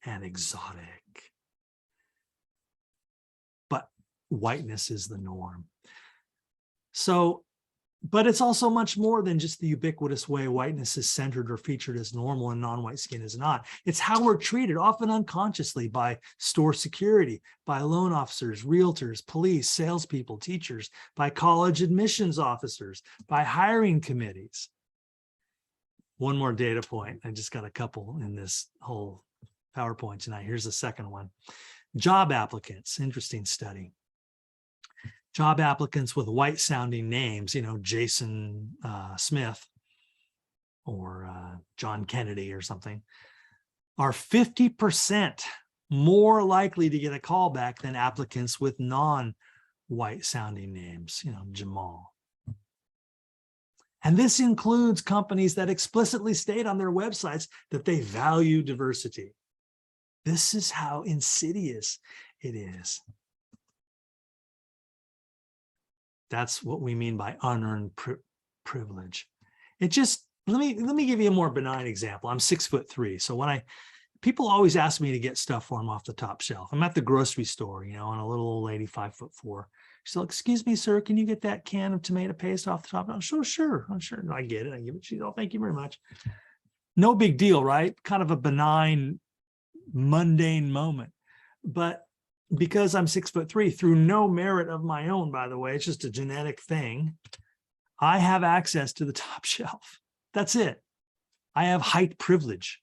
and exotic. But whiteness is the norm. So, but it's also much more than just the ubiquitous way whiteness is centered or featured as normal and non-white skin is not. It's how we're treated, often unconsciously, by store security, by loan officers, realtors, police, salespeople, teachers, by college admissions officers, by hiring committees. One more data point. I just got a couple in this whole PowerPoint tonight. Here's the second one. Job applicants, interesting study. Job applicants with white sounding names, Jason Smith or John Kennedy or something, are 50% more likely to get a call back than applicants with non-white sounding names, Jamal. And this includes companies that explicitly state on their websites that they value diversity. This is how insidious it is. That's what we mean by unearned privilege. It just, let me give you a more benign example. I'm 6'3". So when people always ask me to get stuff for them off the top shelf. I'm at the grocery store, and a little old lady, 5'4". She's like, "Excuse me, sir, can you get that can of tomato paste off the top?" I'm sure. And I get it. I give it. She's, "Oh, thank you very much." No big deal, right? Kind of a benign, mundane moment. But because I'm 6'3", through no merit of my own, by the way, it's just a genetic thing, I have access to the top shelf. That's it. I have height privilege.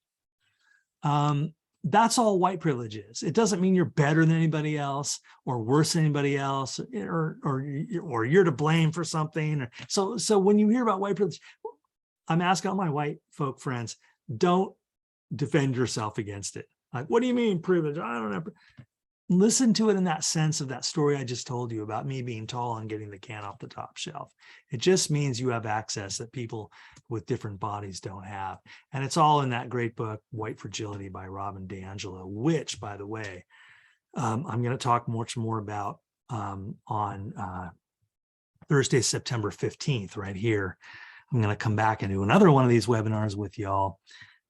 That's all white privilege is. It doesn't mean you're better than anybody else or worse than anybody else, or you're to blame for something. So when you hear about white privilege, I'm asking all my white folk friends, don't defend yourself against it. Like, what do you mean privilege? I don't know. Listen to it in that sense of that story I just told you about me being tall and getting the can off the top shelf. It just means you have access that people with different bodies don't have. And it's all in that great book, White Fragility by Robin DiAngelo, which, by the way, I'm going to talk much more about on Thursday, September 15th, right here. I'm going to come back and do another one of these webinars with y'all,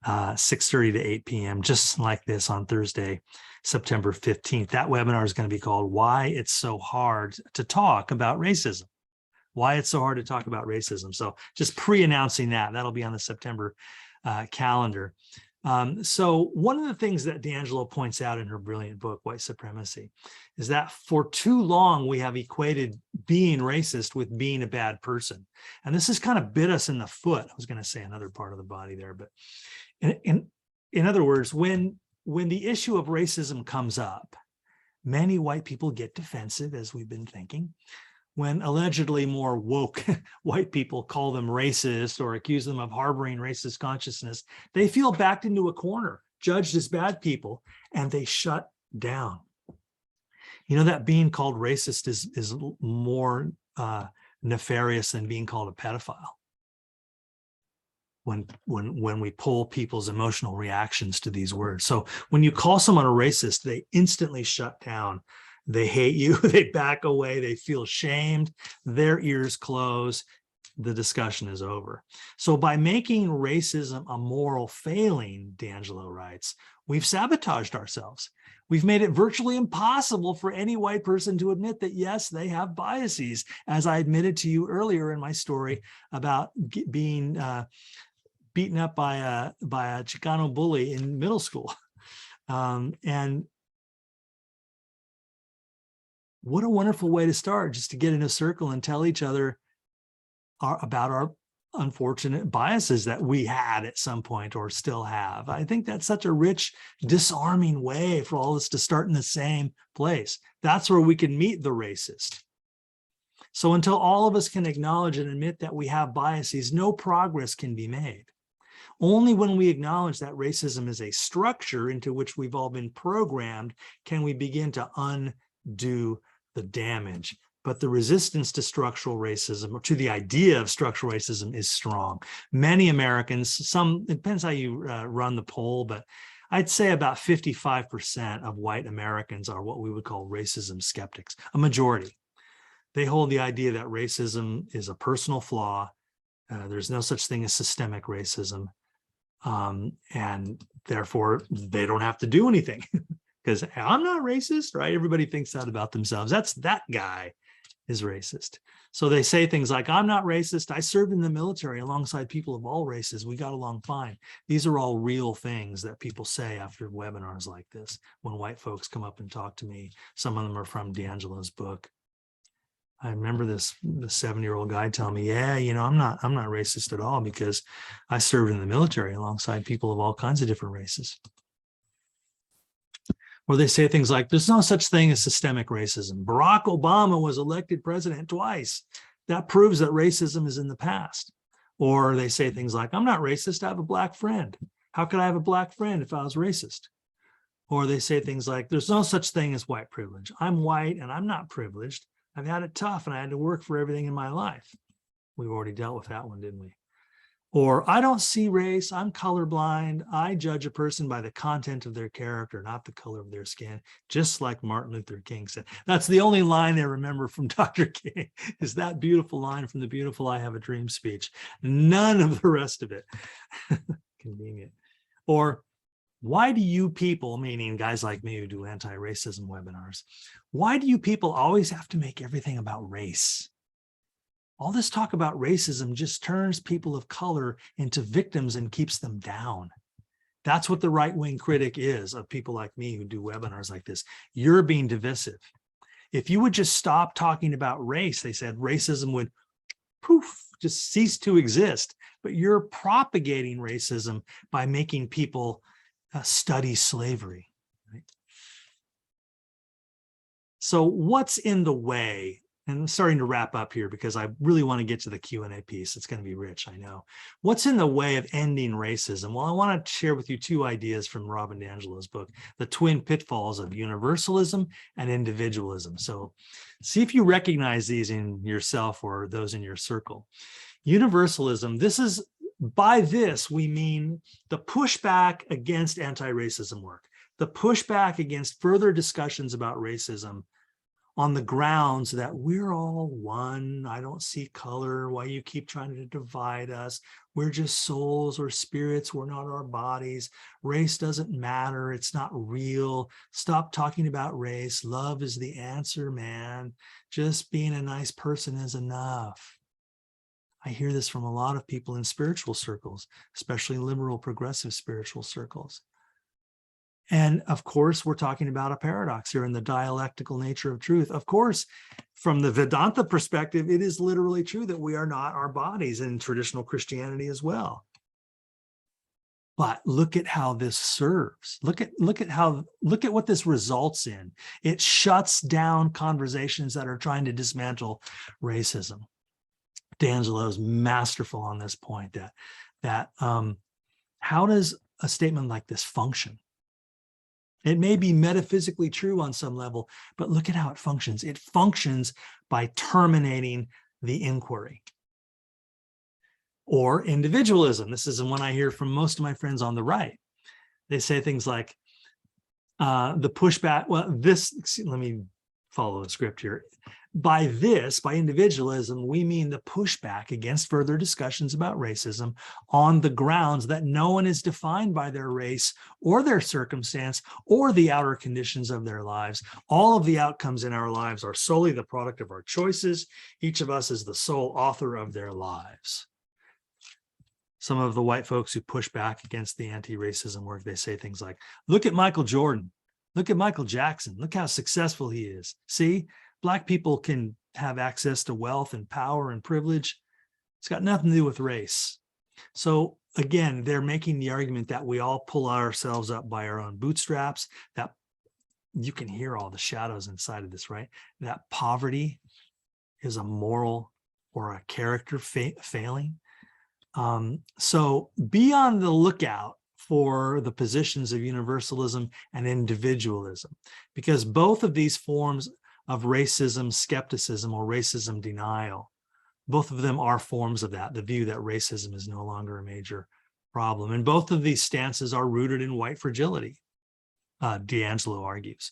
6:30 to 8 p.m., just like this on Thursday, September 15th. That webinar is going to be called Why It's So Hard to Talk About Racism. Why it's so hard to talk about racism. So just pre-announcing that'll be on the September calendar. So one of the things that DiAngelo points out in her brilliant book, White Supremacy, is that for too long we have equated being racist with being a bad person. And this has kind of bit us in the foot. I was going to say another part of the body there, but in other words, when the issue of racism comes up, many white people get defensive, as we've been thinking. When allegedly more woke white people call them racist or accuse them of harboring racist consciousness, they feel backed into a corner, judged as bad people, and they shut down. That being called racist is more nefarious than being called a pedophile. When we pull people's emotional reactions to these words. So when you call someone a racist, they instantly shut down. They hate you, they back away, they feel shamed, their ears close, the discussion is over. So by making racism a moral failing, DiAngelo writes, we've sabotaged ourselves. We've made it virtually impossible for any white person to admit that, yes, they have biases, as I admitted to you earlier in my story about being beaten up by a Chicano bully in middle school. And what a wonderful way to start, just to get in a circle and tell each other about our unfortunate biases that we had at some point or still have. I think that's such a rich, disarming way for all of us to start in the same place. That's where we can meet the racist. So until all of us can acknowledge and admit that we have biases, no progress can be made. Only when we acknowledge that racism is a structure into which we've all been programmed can we begin to undo the damage. But the resistance to structural racism, or to the idea of structural racism, is strong. Many Americans, it depends how you run the poll, but I'd say about 55% of white Americans are what we would call racism skeptics, a majority. They hold the idea that racism is a personal flaw. There's no such thing as systemic racism. And therefore, they don't have to do anything. Because I'm not racist, right? Everybody thinks that about themselves. That guy is racist. So they say things like, I'm not racist. I served in the military alongside people of all races. We got along fine. These are all real things that people say after webinars like this. When white folks come up and talk to me, some of them are from DiAngelo's book. I remember the 7-year-old guy telling me, yeah, I'm not racist at all because I served in the military alongside people of all kinds of different races. Or they say things like, there's no such thing as systemic racism. Barack Obama was elected president twice. That proves that racism is in the past. Or they say things like, I'm not racist, I have a black friend. How could I have a black friend if I was racist? Or they say things like, there's no such thing as white privilege. I'm white and I'm not privileged. I've had it tough and I had to work for everything in my life. We've already dealt with that one, didn't we? Or I don't see race, I'm colorblind. I judge a person by the content of their character, not the color of their skin, just like Martin Luther King said. That's the only line I remember from Dr. King, is that beautiful line from the beautiful I Have a Dream speech. None of the rest of it. Convenient. Or why do you people, meaning guys like me who do anti-racism webinars, why do you people always have to make everything about race? All this talk about racism just turns people of color into victims and keeps them down. That's what the right-wing critic is of people like me who do webinars like this. You're being divisive. If you would just stop talking about race, they said, racism would poof, just cease to exist. But you're propagating racism by making people study slavery. Right? So what's in the way? And I'm starting to wrap up here because I really want to get to the Q&A piece. It's going to be rich, I know. What's in the way of ending racism? Well, I want to share with you two ideas from Robin DiAngelo's book, The Twin Pitfalls of Universalism and Individualism. So see if you recognize these in yourself or those in your circle. Universalism, this is, by this, we mean the pushback against anti-racism work, the pushback against further discussions about racism on the grounds that we're all one. I don't see color. Why you keep trying to divide us? We're just souls or spirits. We're not our bodies. Race doesn't matter. It's not real. Stop talking about race. Love is the answer, man. Just being a nice person is enough. I hear this from a lot of people in spiritual circles, especially liberal, progressive spiritual circles. And of course, we're talking about a paradox here in the dialectical nature of truth. Of course, from the Vedanta perspective, it is literally true that we are not our bodies in traditional Christianity as well. But look at how this serves. Look at what this results in. It shuts down conversations that are trying to dismantle racism. DiAngelo is masterful on this point, that how does a statement like this function? It may be metaphysically true on some level, but look at how it functions. It functions by terminating the inquiry. Or individualism. This is one I hear from most of my friends on the right. They say things like the pushback, let me follow the script here. By individualism, we mean the pushback against further discussions about racism on the grounds that no one is defined by their race or their circumstance or the outer conditions of their lives. All of the outcomes in our lives are solely the product of our choices. Each of us is the sole author of their lives. Some of the white folks who push back against the anti-racism work, they say things like, look at Michael Jordan, look at Michael Jackson, look how successful he is. See? Black people can have access to wealth and power and privilege. It's got nothing to do with race. So again, they're making the argument that we all pull ourselves up by our own bootstraps, that you can hear all the shadows inside of this, right? That poverty is a moral or a character failing. So be on the lookout for the positions of universalism and individualism, because both of these forms of racism skepticism or racism denial, both of them are forms of that, the view that racism is no longer a major problem. And both of these stances are rooted in white fragility, DiAngelo argues,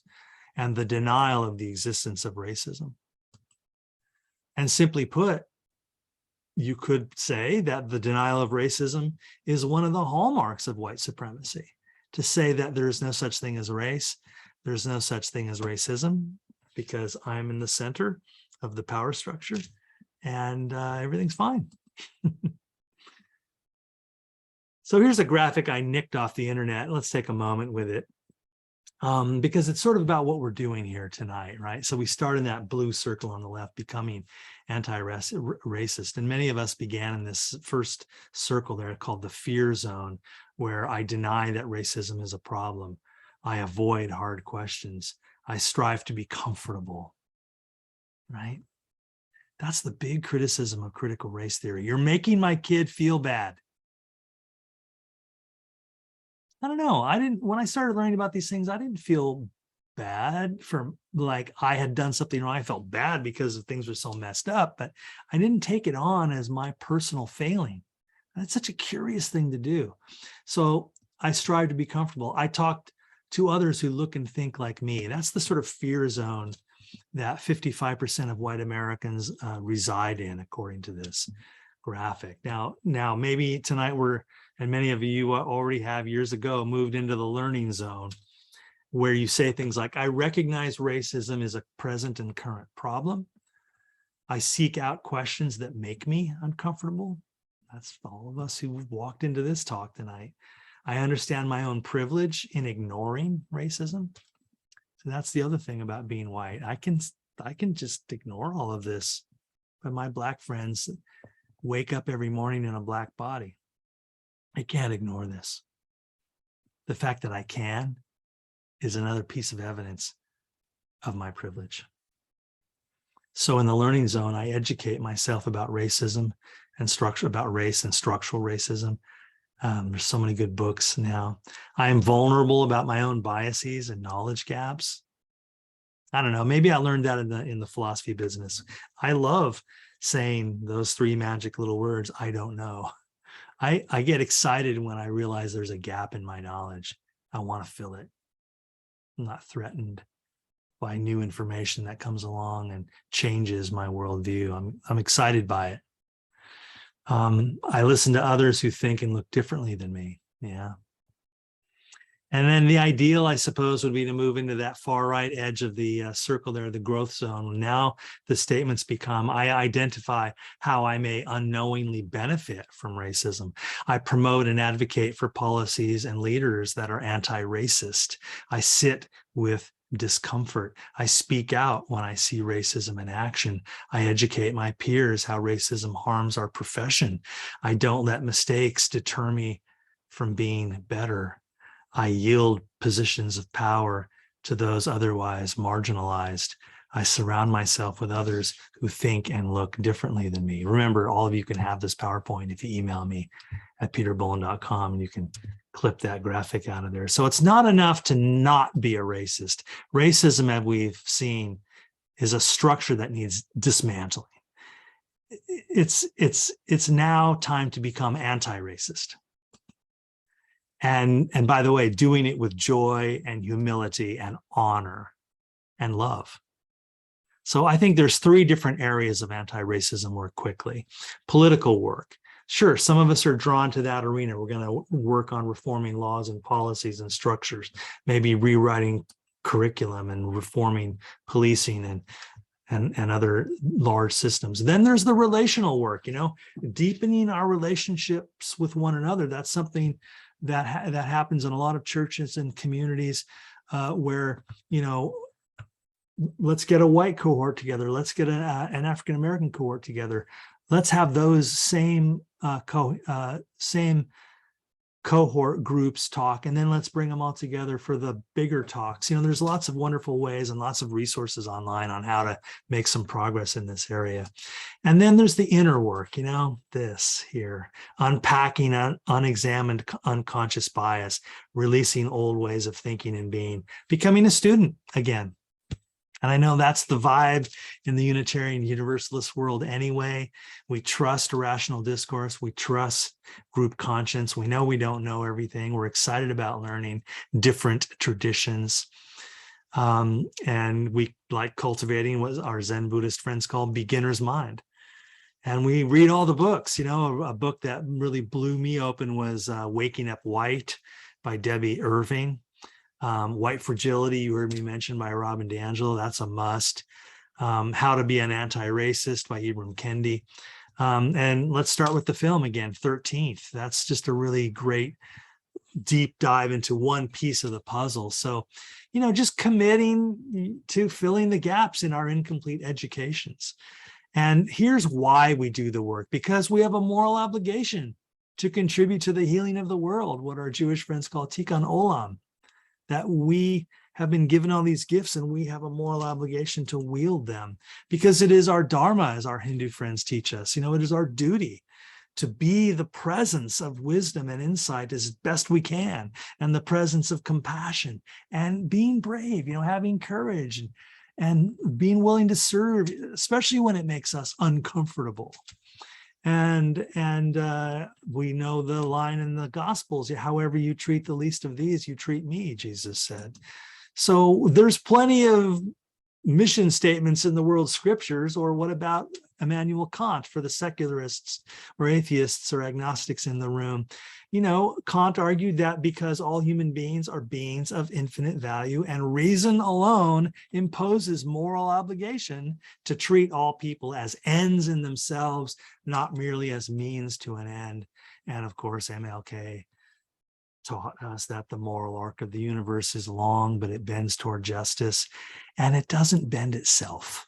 and the denial of the existence of racism. And simply put, you could say that the denial of racism is one of the hallmarks of white supremacy. To say that there is no such thing as race, there's no such thing as racism, because I'm in the center of the power structure and everything's fine. So here's a graphic I nicked off the internet. Let's take a moment with it because it's sort of about what we're doing here tonight, right? So we start in that blue circle on the left, becoming anti-racist. And many of us began in this first circle there called the fear zone, where I deny that racism is a problem. I avoid hard questions. I strive to be comfortable, right? That's the big criticism of critical race theory. You're making my kid feel bad. I don't know. When I started learning about these things, I didn't feel bad for like I had done something wrong. I felt bad because things were so messed up, but I didn't take it on as my personal failing. That's such a curious thing to do. So I strive to be comfortable. I talked to others who look and think like me. That's the sort of fear zone that 55% of white Americans reside in, according to this graphic. Now, maybe tonight and many of you already have years ago moved into the learning zone, where you say things like, I recognize racism is a present and current problem. I seek out questions that make me uncomfortable. That's all of us who walked into this talk tonight. I understand my own privilege in ignoring racism. So that's the other thing about being white. I can just ignore all of this, but my Black friends wake up every morning in a Black body. I can't ignore this. The fact that I can is another piece of evidence of my privilege. So in the learning zone, I educate myself about racism and about race and structural racism. There's so many good books now. I am vulnerable about my own biases and knowledge gaps. I don't know, maybe I learned that in the philosophy business. I love saying those three magic little words, I don't know. I get excited when I realize there's a gap in my knowledge. I want to fill it. I'm not threatened by new information that comes along and changes my worldview. I'm excited by it. I listen to others who think and look differently than me. Yeah. And then the ideal, I suppose, would be to move into that far right edge of the circle there, the growth zone. Now the statements become, I identify how I may unknowingly benefit from racism. I promote and advocate for policies and leaders that are anti-racist. I sit with discomfort. I speak out when I see racism in action. I educate my peers how racism harms our profession. I don't let mistakes deter me from being better. I yield positions of power to those otherwise marginalized. I surround myself with others who think and look differently than me. Remember, all of you can have this PowerPoint if you email me at peterbolland.com, and you can clip that graphic out of there. So it's not enough to not be a racist. Racism, as we've seen, is a structure that needs dismantling. It's now time to become anti-racist. And by the way, doing it with joy and humility and honor and love. So I think there's three different areas of anti-racism work quickly. Political work. Sure, some of us are drawn to that arena. We're going to work on reforming laws and policies and structures, maybe rewriting curriculum and reforming policing and other large systems. Then there's the relational work, deepening our relationships with one another. That's something that happens in a lot of churches and communities where, let's get a white cohort together. Let's get an African-American cohort together. Let's have those same cohort groups talk, and then let's bring them all together for the bigger talks. There's lots of wonderful ways and lots of resources online on how to make some progress in this area. And then there's the inner work, this here, unpacking unexamined unconscious bias, releasing old ways of thinking and being, becoming a student again. And I know that's the vibe in the Unitarian Universalist world anyway. We trust rational discourse. We trust group conscience. We know we don't know everything. We're excited about learning different traditions. And we like cultivating what our Zen Buddhist friends call beginner's mind. And we read all the books. A book that really blew me open was Waking Up White by Debbie Irving. White Fragility, you heard me mention, by Robin DiAngelo. That's a must. How to Be an Anti-Racist by Ibram Kendi. And let's start with the film again, 13th. That's just a really great deep dive into one piece of the puzzle. So, just committing to filling the gaps in our incomplete educations. And here's why we do the work, because we have a moral obligation to contribute to the healing of the world, what our Jewish friends call tikkun olam. that we have been given all these gifts and we have a moral obligation to wield them, because it is our dharma, as our Hindu friends teach us. It is our duty to be the presence of wisdom and insight as best we can, and the presence of compassion and being brave, having courage and being willing to serve, especially when it makes us uncomfortable. And we know the line in the Gospels, however you treat the least of these, you treat me, Jesus said. So there's plenty of mission statements in the world scriptures. Or what about Immanuel Kant for the secularists or atheists or agnostics in the room? Kant argued that because all human beings are beings of infinite value, and reason alone imposes moral obligation to treat all people as ends in themselves, not merely as means to an end. And of course, MLK taught us that the moral arc of the universe is long, but it bends toward justice, and it doesn't bend itself.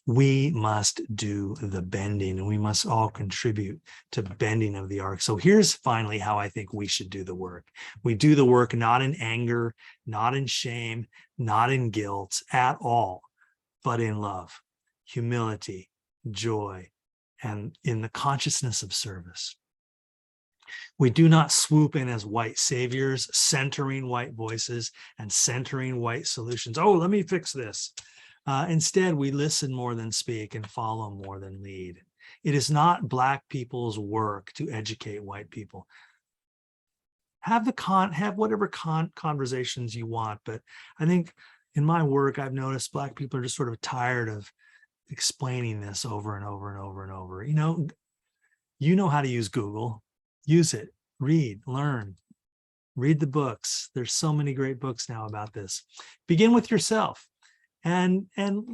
We must do the bending, and we must all contribute to bending of the arc. So here's finally how I think we should do the work. We do the work not in anger, not in shame, not in guilt at all, but in love, humility, joy, and in the consciousness of service. We do not swoop in as white saviors, centering white voices and centering white solutions. Oh, let me fix this. Instead, we listen more than speak and follow more than lead. It is not Black people's work to educate white people. Have whatever conversations you want, but I think in my work, I've noticed Black people are just sort of tired of explaining this over and over and over and over. You know how to use Google. Use it, read, learn, read the books. There's so many great books now about this. Begin with yourself. And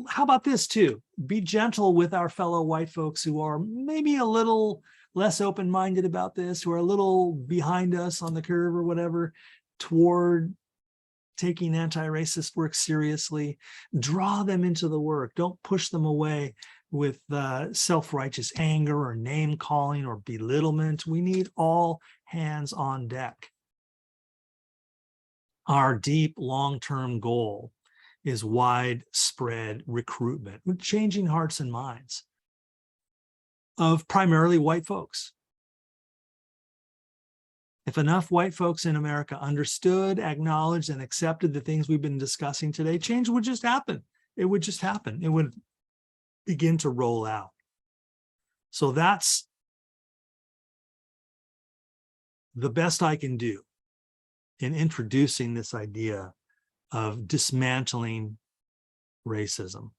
how about this too? Be gentle with our fellow white folks who are maybe a little less open-minded about this, who are a little behind us on the curve or whatever, toward taking anti-racist work seriously. Draw them into the work. Don't push them away with self-righteous anger or name calling or belittlement. We need all hands on deck. Our deep long-term goal is widespread recruitment, with changing hearts and minds of primarily white folks. If enough white folks in America understood, acknowledged, and accepted the things we've been discussing today, change would just happen. It would just happen. It would begin to roll out. So that's the best I can do in introducing this idea of dismantling racism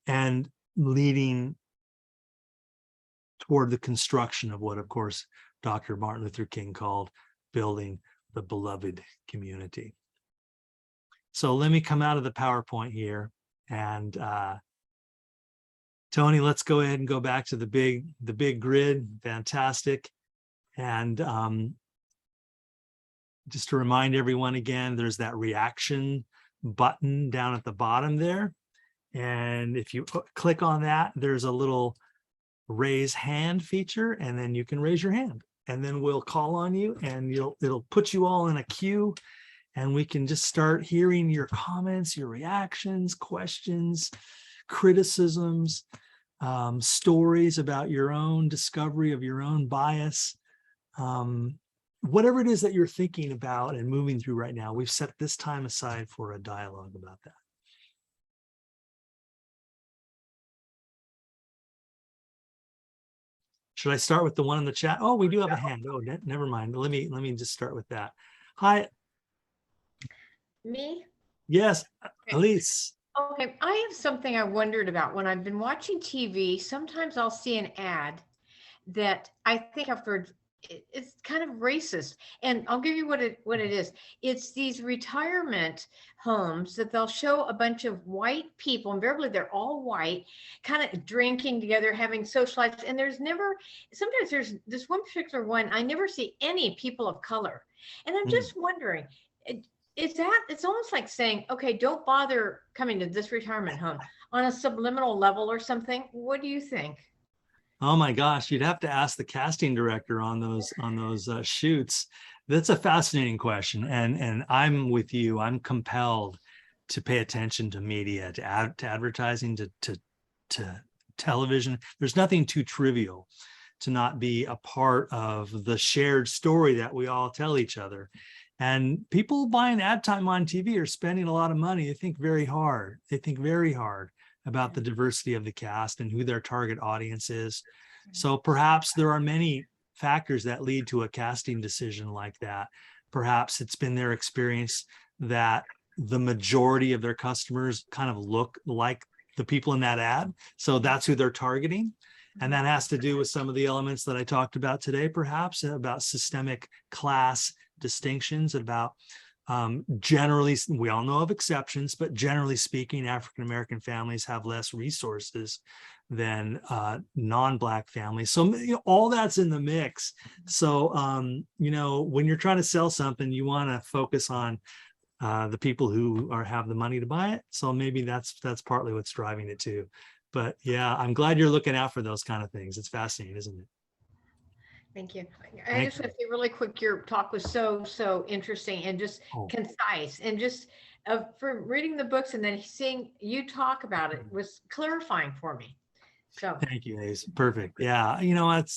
and leading toward the construction of what, of course, Dr. Martin Luther King called building the beloved community. So let me come out of the PowerPoint here, and Tony, let's go ahead and go back to the big grid. Fantastic. And just to remind everyone again, there's that reaction button down at the bottom there. And if you click on that, there's a little raise hand feature, and then you can raise your hand, and then we'll call on you, and it'll put you all in a queue, and we can just start hearing your comments, your reactions, questions, criticisms, stories about your own discovery of your own bias. Whatever it is that you're thinking about and moving through right now, we've set this time aside for a dialogue about that. Should I start with the one in the chat? Oh, we do have a hand. Oh, never mind. Let me just start with that. Hi. Me? Yes, Okay. Elise. Okay, I have something I wondered about. When I've been watching TV, sometimes I'll see an ad that I think I've heard it's kind of racist. And I'll give you what it is. It's these retirement homes that they'll show a bunch of white people, invariably they're all white, kind of drinking together, having social lives. And sometimes there's this one particular one, I never see any people of color. And I'm just wondering, it's almost like saying, okay, don't bother coming to this retirement home on a subliminal level or something. What do you think? Oh my gosh, you'd have to ask the casting director on those shoots. That's a fascinating question, and I'm with you. I'm compelled to pay attention to media, to advertising, to television. There's nothing too trivial to not be a part of the shared story that we all tell each other. And people buying ad time on TV are spending a lot of money. They think very hard. They think very hard about the diversity of the cast and who their target audience is. So perhaps there are many factors that lead to a casting decision like that. Perhaps it's been their experience that the majority of their customers kind of look like the people in that ad. So that's who they're targeting. And that has to do with some of the elements that I talked about today, perhaps about systemic class distinctions, about generally, we all know of exceptions, but generally speaking, African-American families have less resources than non-Black families. So all that's in the mix. So, when you're trying to sell something, you want to focus on the people who have the money to buy it. So maybe that's partly what's driving it too. But yeah, I'm glad you're looking out for those kind of things. It's fascinating, isn't it? Thank you. I just want to say really quick, your talk was so interesting and just concise, and just for reading the books and then seeing you talk about it was clarifying for me. So thank you, Ace. Perfect. Yeah,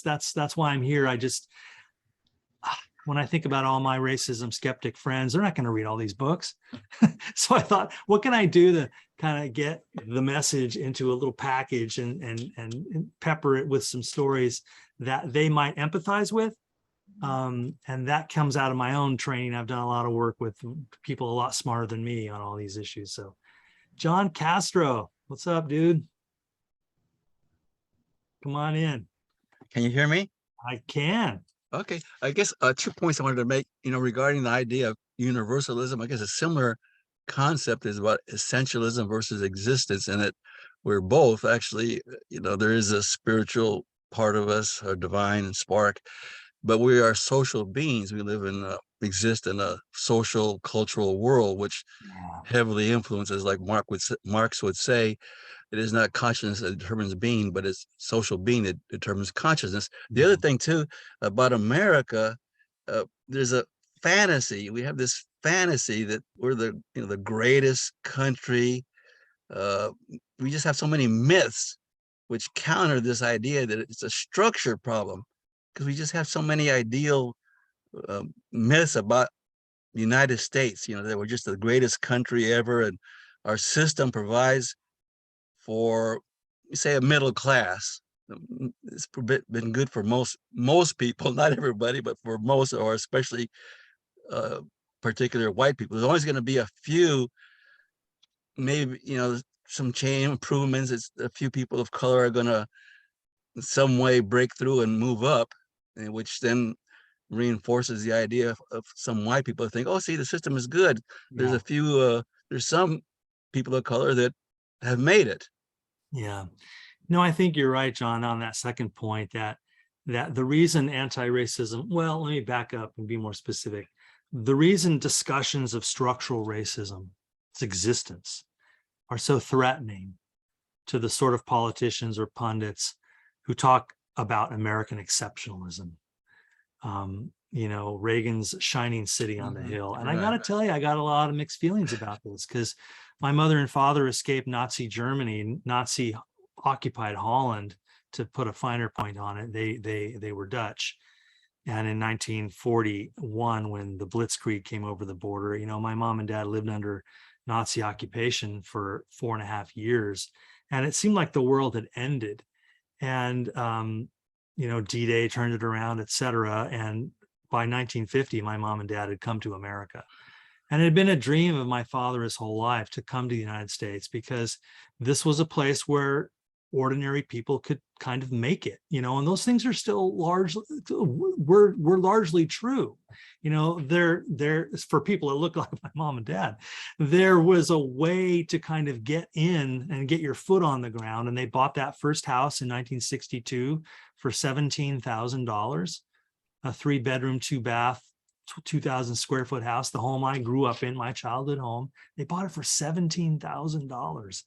that's why I'm here. I just, when I think about all my racism skeptic friends, they're not going to read all these books. So I thought, what can I do to kind of get the message into a little package and pepper it with some stories that they might empathize with? And that comes out of my own training. I've done a lot of work with people a lot smarter than me on all these issues. So John Castro, what's up, dude? Come on in. Can you hear me? I can. Okay, I guess 2 points I wanted to make, regarding the idea of universalism. I guess a similar concept is about essentialism versus existence, and that we're both actually, there is a spiritual part of us, a divine and spark, but we are social beings. We live in, exist in a social, cultural world, which heavily influences, like Marx would say, it is not consciousness that determines being, but it's social being that determines consciousness. The other thing too about America, there's a fantasy. We have this fantasy that we're the greatest country. We just have so many myths which counter this idea that it's a structure problem, because we just have so many ideal myths about the United States. That we're just the greatest country ever, and our system provides for, say, a middle class. It's been good for most people, not everybody, but for most, or especially particular white people. There's always going to be a few, maybe, some chain improvements. It's a few people of color are going to in some way break through and move up, which then reinforces the idea of some white people to think, oh, see, the system is good. There's a few, there's some people of color that have made it. Yeah. No, I think you're right, John, on that second point, that the reason anti-racism, well, let me back up and be more specific. The reason discussions of structural racism, its existence, are so threatening to the sort of politicians or pundits who talk about American exceptionalism. Reagan's shining city on the hill. And I got to tell you, I got a lot of mixed feelings about this, because my mother and father escaped Nazi Germany, Nazi occupied Holland, to put a finer point on it. They were Dutch. And in 1941, when the Blitzkrieg came over the border, my mom and dad lived under Nazi occupation for 4.5 years. And it seemed like the world had ended. And, D-Day turned it around, et cetera. And by 1950, my mom and dad had come to America. And it had been a dream of my father his whole life to come to the United States, because this was a place where ordinary people could kind of make it, and those things are still were largely true. There for people that look like my mom and dad, there was a way to kind of get in and get your foot on the ground. And they bought that first house in 1962 for $17,000, a 3-bedroom, 2-bath, 2,000 square foot house, the home I grew up in, my childhood home. They bought it for $17,000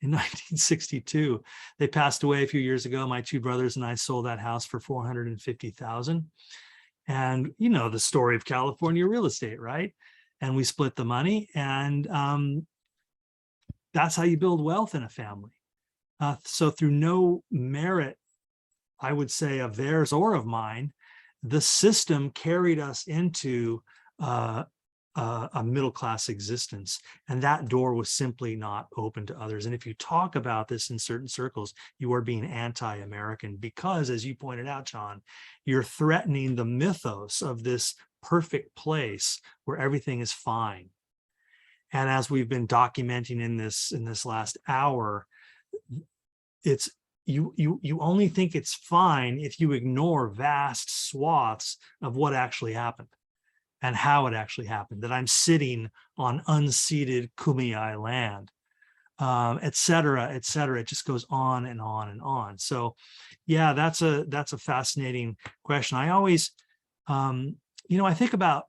in 1962. They passed away a few years ago. My 2 brothers and I sold that house for $450,000. And you know the story of California real estate, right? And we split the money, and that's how you build wealth in a family. So through no merit, I would say, of theirs or of mine, the system carried us into a middle-class existence, and that door was simply not open to others. And if you talk about this in certain circles, you are being anti-American, because, as you pointed out, John, you're threatening the mythos of this perfect place where everything is fine. And as we've been documenting in this last hour, it's you only think it's fine if you ignore vast swaths of what actually happened and how it actually happened, that I'm sitting on unceded Kumeyaay land, et cetera, et cetera. It just goes on and on and on. So yeah, that's a fascinating question. I always, I think about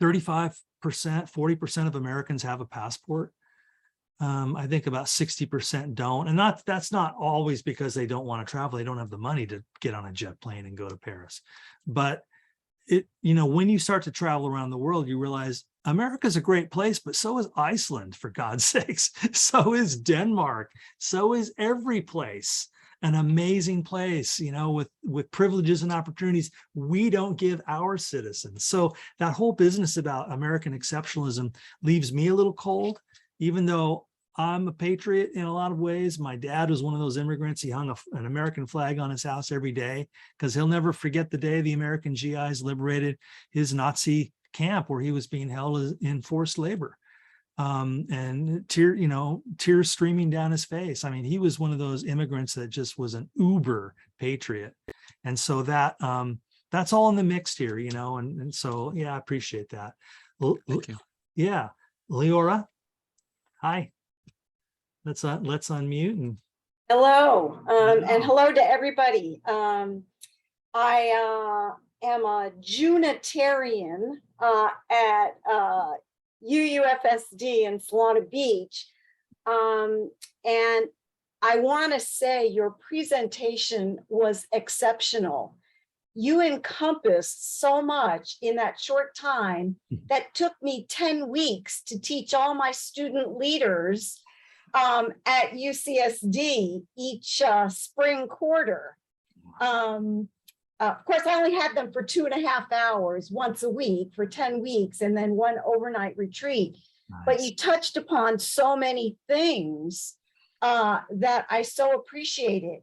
35%, 40% of Americans have a passport. I think about 60% don't. And that's not always because they don't want to travel. They don't have the money to get on a jet plane and go to Paris. But when you start to travel around the world, you realize America's a great place, but so is Iceland, for God's sakes. So is Denmark. So is every place an amazing place, with privileges and opportunities we don't give our citizens. So that whole business about American exceptionalism leaves me a little cold, even though I'm a patriot in a lot of ways. My dad was one of those immigrants. He hung an American flag on his house every day because he'll never forget the day the American GIs liberated his Nazi camp where he was being held in forced labor. And tears streaming down his face. I mean, he was one of those immigrants that just was an uber patriot. And so that's all in the mix here, and so, yeah, I appreciate that. Thank you. Yeah. Leora, hi. Let's unmute and hello, and hello to everybody. I am a Junitarian at UUFSD in Solana Beach, and I want to say your presentation was exceptional. You encompassed so much in that short time that took me 10 weeks to teach all my student leaders at UCSD each spring quarter. Of course, I only had them for 2.5 hours once a week for 10 weeks and then one overnight retreat. Nice. But you touched upon so many things that I so appreciated.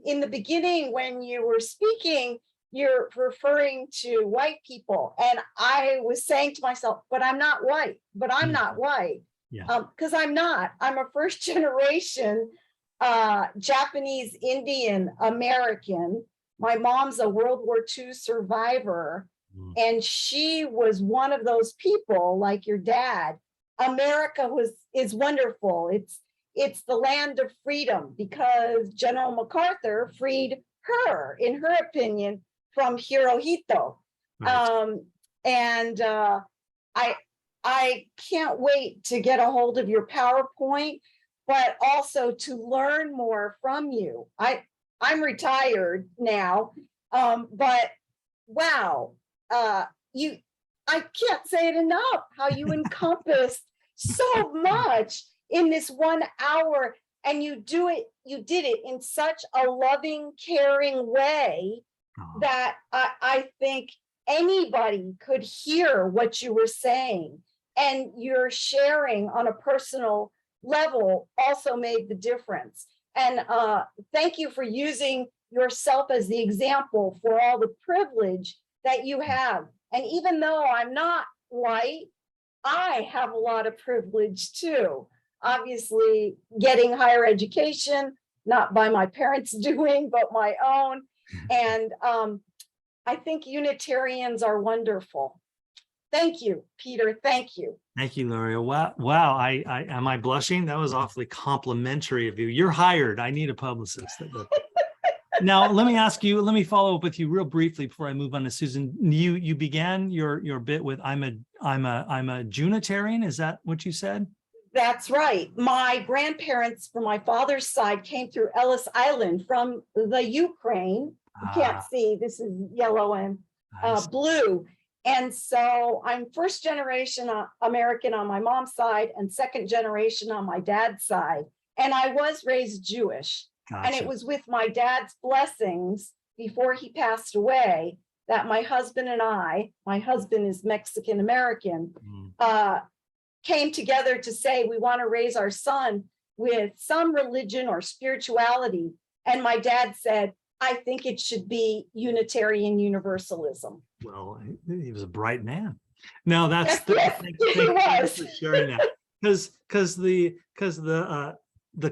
In the beginning, when you were speaking, you're referring to white people. And I was saying to myself, but I'm not white, not white. Yeah. Because I'm not. I'm a first generation Japanese Indian American. My mom's a World War II survivor, and she was one of those people like your dad. America is wonderful. It's the land of freedom because General MacArthur freed her, in her opinion, from Hirohito. Right. I can't wait to get a hold of your PowerPoint, but also to learn more from you. I'm retired now, but wow, I can't say it enough how you encompassed so much in this 1 hour, and you did it in such a loving, caring way that I think anybody could hear what you were saying, and your sharing on a personal level also made the difference. And thank you for using yourself as the example for all the privilege that you have. And even though I'm not white, I have a lot of privilege too. Obviously, getting higher education, not by my parents' doing, but my own. And I think Unitarians are wonderful. Thank you, Peter. Thank you. Thank you, Luria. Wow. Am I blushing? That was awfully complimentary of you. You're hired. I need a publicist. Now, let me follow up with you real briefly before I move on to Susan. You began your bit with I'm a Junitarian. Is that what you said? That's right. My grandparents from my father's side came through Ellis Island from the Ukraine. You can't see, this is yellow and Nice. blue. And so I'm first generation American on my mom's side and second generation on my dad's side. And I was raised Jewish. And it Gotcha. was with my dad's blessings before he passed away that my husband and I, my husband is Mexican American, came together to say we want to raise our son with some religion or spirituality. And my dad said, I think it should be Unitarian Universalism. Well, he was a bright man. No, that's Yes, thank he you was. for sharing that. Because the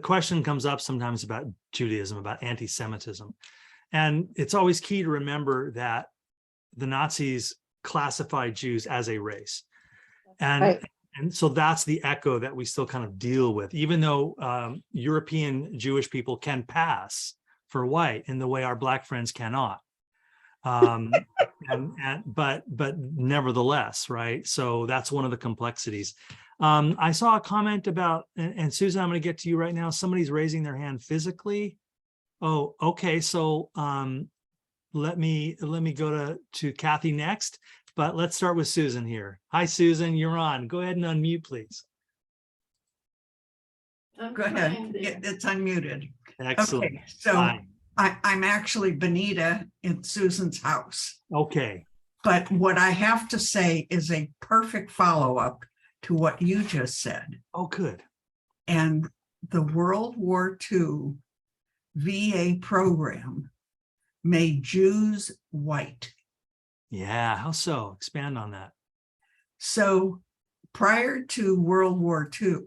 question comes up sometimes about Judaism, about anti-Semitism. And it's always key to remember that the Nazis classified Jews as a race. And Right. And so that's the echo that we still kind of deal with, even though European Jewish people can pass for white in the way our Black friends cannot. But nevertheless, right? So that's one of the complexities. I saw a comment about, and Susan, I'm going to get to you right now. Somebody's raising their hand physically. Oh, okay. So let me go to Kathy next. But let's start with Susan here. Hi, Susan, you're on. Go ahead and unmute, please. Go ahead. It's unmuted. Excellent. Okay, so Hi. I'm actually Benita in Susan's house. Okay. But what I have to say is a perfect follow-up to what you just said. Oh, good. And the World War II VA program made Jews white. Yeah, how so? Expand on that. So prior to World War II,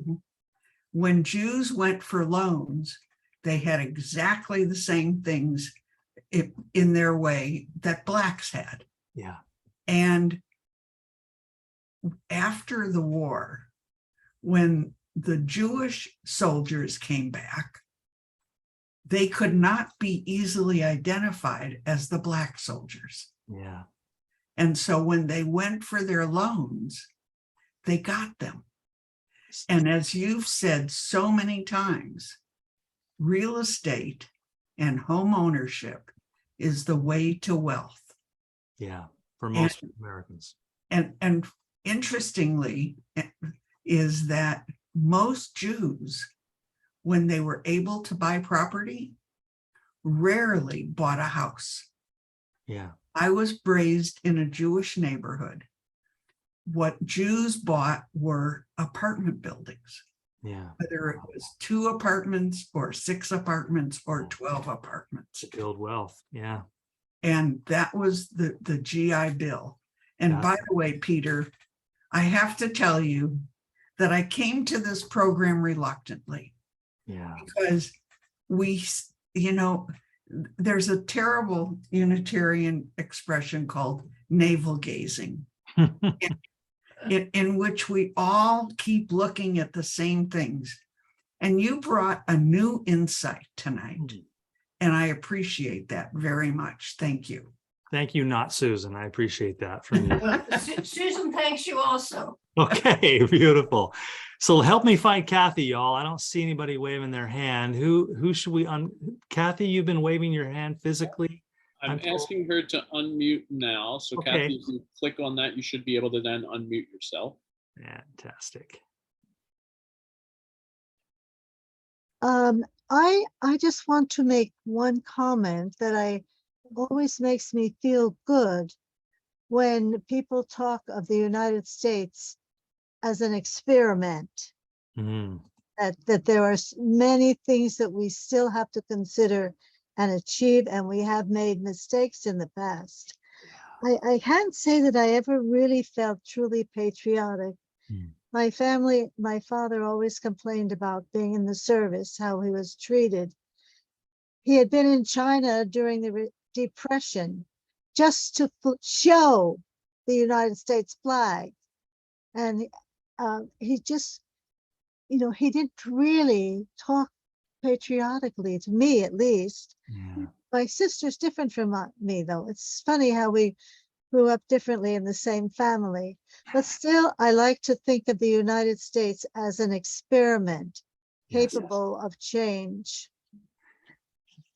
when Jews went for loans, they had exactly the same things in their way that Blacks had. Yeah. And after the war, when the Jewish soldiers came back, they could not be easily identified as the Black soldiers. Yeah. And so when they went for their loans, they got them. And as you've said so many times, real estate and home ownership is the way to wealth. Yeah, for most Americans. And interestingly is that most Jews, when they were able to buy property, rarely bought a house. Yeah. I was raised in a Jewish neighborhood. What Jews bought were apartment buildings. Yeah. Whether it was 2 apartments or 6 apartments or 12 apartments. To build wealth. Yeah. And that was the GI Bill. And by the way, Peter, I have to tell you that I came to this program reluctantly. Yeah. Because we, there's a terrible Unitarian expression called navel gazing, in which we all keep looking at the same things. And you brought a new insight tonight. And I appreciate that very much. Thank you. Thank you, not Susan. I appreciate that from you. Susan thanks you also. Okay, beautiful. So help me find Kathy, y'all. I don't see anybody waving their hand. Who should we Kathy, you've been waving your hand physically. I'm asking her to unmute now. So Okay. Kathy, if you click on that, you should be able to then unmute yourself. Fantastic. I just want to make one comment that always makes me feel good when people talk of the United States as an experiment. That there are many things that we still have to consider and achieve, and we have made mistakes in the past. I can't say that I ever really felt truly patriotic. My family, my father always complained about being in the service, how he was treated. He had been in China during the Depression just to show the United States flag. And he just, he didn't really talk patriotically, to me at least. Yeah. My sister's different from me, though. It's funny how we grew up differently in the same family. But still, I like to think of the United States as an experiment capable of change.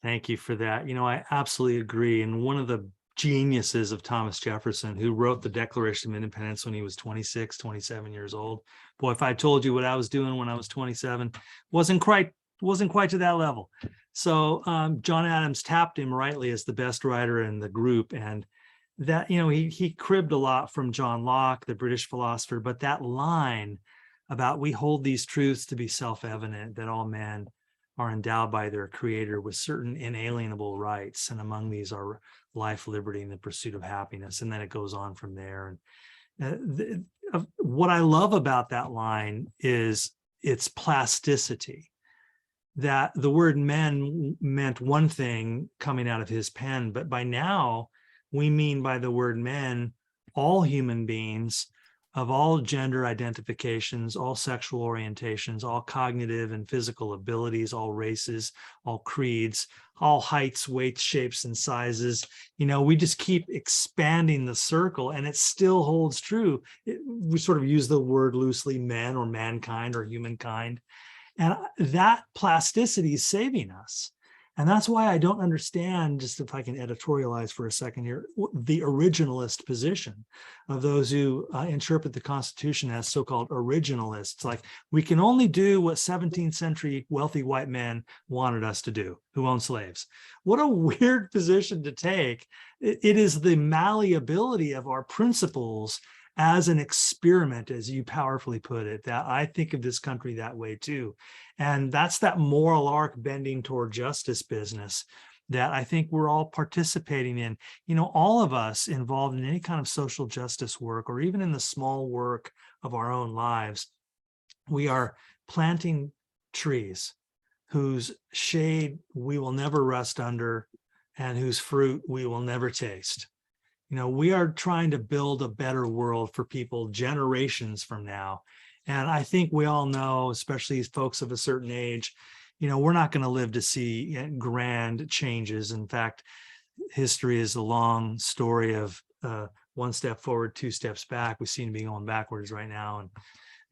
Thank you for that. I absolutely agree. And one of the geniuses of Thomas Jefferson, who wrote the Declaration of Independence when he was 26, 27 years old. Boy, if I told you what I was doing when I was 27, wasn't quite to that level. So John Adams tapped him rightly as the best writer in the group. And that, he cribbed a lot from John Locke, the British philosopher, but that line about we hold these truths to be self-evident, that all men are endowed by their creator with certain inalienable rights, and among these are life, liberty, and the pursuit of happiness. And then it goes on from there. And what I love about that line is its plasticity, that the word men meant one thing coming out of his pen, but by now we mean by the word men all human beings of all gender identifications, all sexual orientations, all cognitive and physical abilities, all races, all creeds, all heights, weights, shapes, and sizes. We just keep expanding the circle, and it still holds true. We sort of use the word loosely, men or mankind or humankind. And that plasticity is saving us. And that's why I don't understand, just if I can editorialize for a second here, the originalist position of those who interpret the Constitution as so-called originalists. Like, we can only do what 17th century wealthy white men wanted us to do, who owned slaves. What a weird position to take. It is the malleability of our principles as an experiment, as you powerfully put it, that I think of this country that way too. And that's that moral arc bending toward justice business that I think we're all participating in. All of us involved in any kind of social justice work, or even in the small work of our own lives, we are planting trees whose shade we will never rust under and whose fruit we will never taste. We are trying to build a better world for people generations from now. And I think we all know, especially folks of a certain age, we're not going to live to see grand changes. In fact, history is a long story of one step forward, two steps back. We seem to be going backwards right now.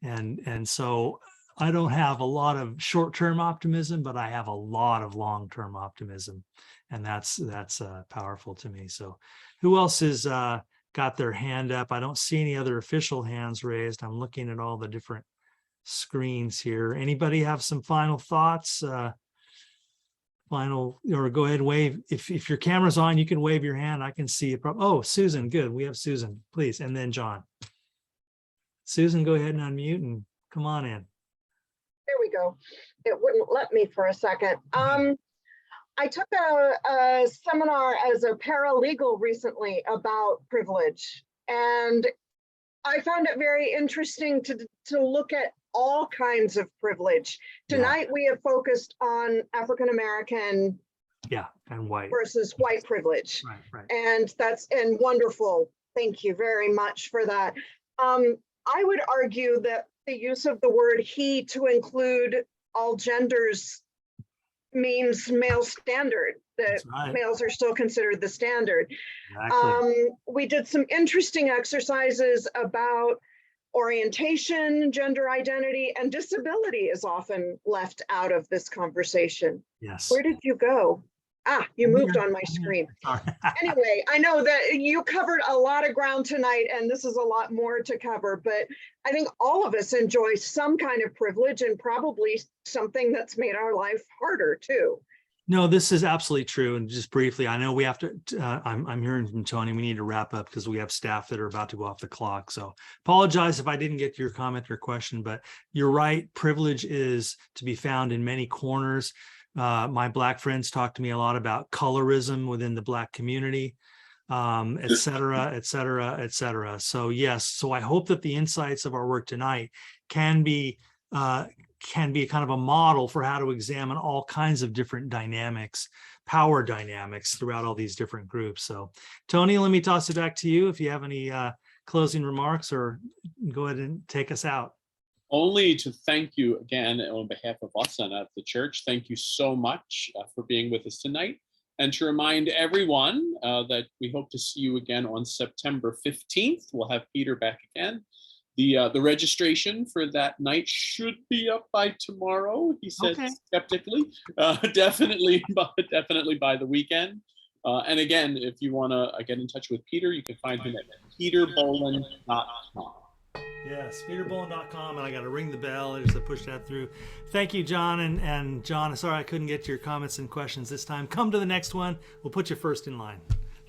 And so I don't have a lot of short-term optimism, but I have a lot of long-term optimism. And that's powerful to me. So who else has got their hand up? I don't see any other official hands raised. I'm looking at all the different screens here. Anybody have some final thoughts? Or go ahead and wave. If your camera's on, you can wave your hand. I can see it. Oh, Susan, good. We have Susan, please. And then John. Susan, go ahead and unmute and come on in. There we go. It wouldn't let me for a second. I took a seminar as a paralegal recently about privilege, and I found it very interesting to look at all kinds of privilege. Tonight we have focused on African American and white versus white privilege. Right. And that's wonderful. Thank you very much for that. I would argue that the use of the word he to include all genders means male standard, that males are still considered the standard. Exactly. We did some interesting exercises about orientation, gender identity, and disability is often left out of this conversation. Yes. Where did you go? You moved on my screen. Anyway, I know that you covered a lot of ground tonight, and this is a lot more to cover, but I think all of us enjoy some kind of privilege, and probably something that's made our life harder too. No, this is absolutely true. And just briefly, I know we have to, I'm hearing from Tony, we need to wrap up because we have staff that are about to go off the clock. So apologize if I didn't get to your comment or question, but you're right. Privilege is to be found in many corners. My Black friends talk to me a lot about colorism within the Black community, et cetera, et cetera, et cetera. So yes, so I hope that the insights of our work tonight can be kind of a model for how to examine all kinds of different dynamics, power dynamics throughout all these different groups. So Tony, let me toss it back to you if you have any closing remarks, or go ahead and take us out. Only to thank you again on behalf of us and at the church. Thank you so much for being with us tonight. And to remind everyone that we hope to see you again on September 15th. We'll have Peter back again. The registration for that night should be up by tomorrow, he said skeptically. Definitely by the weekend. And again, if you want to get in touch with Peter, you can find him at peterbolland.com. Yes, peterbolland.com, and I got to ring the bell. I just push that through. Thank you, John. And John, sorry I couldn't get to your comments and questions this time. Come to the next one. We'll put you first in line.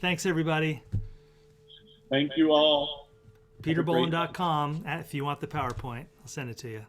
Thanks, everybody. Thank you all. peterbolland.com if you want the PowerPoint. I'll send it to you.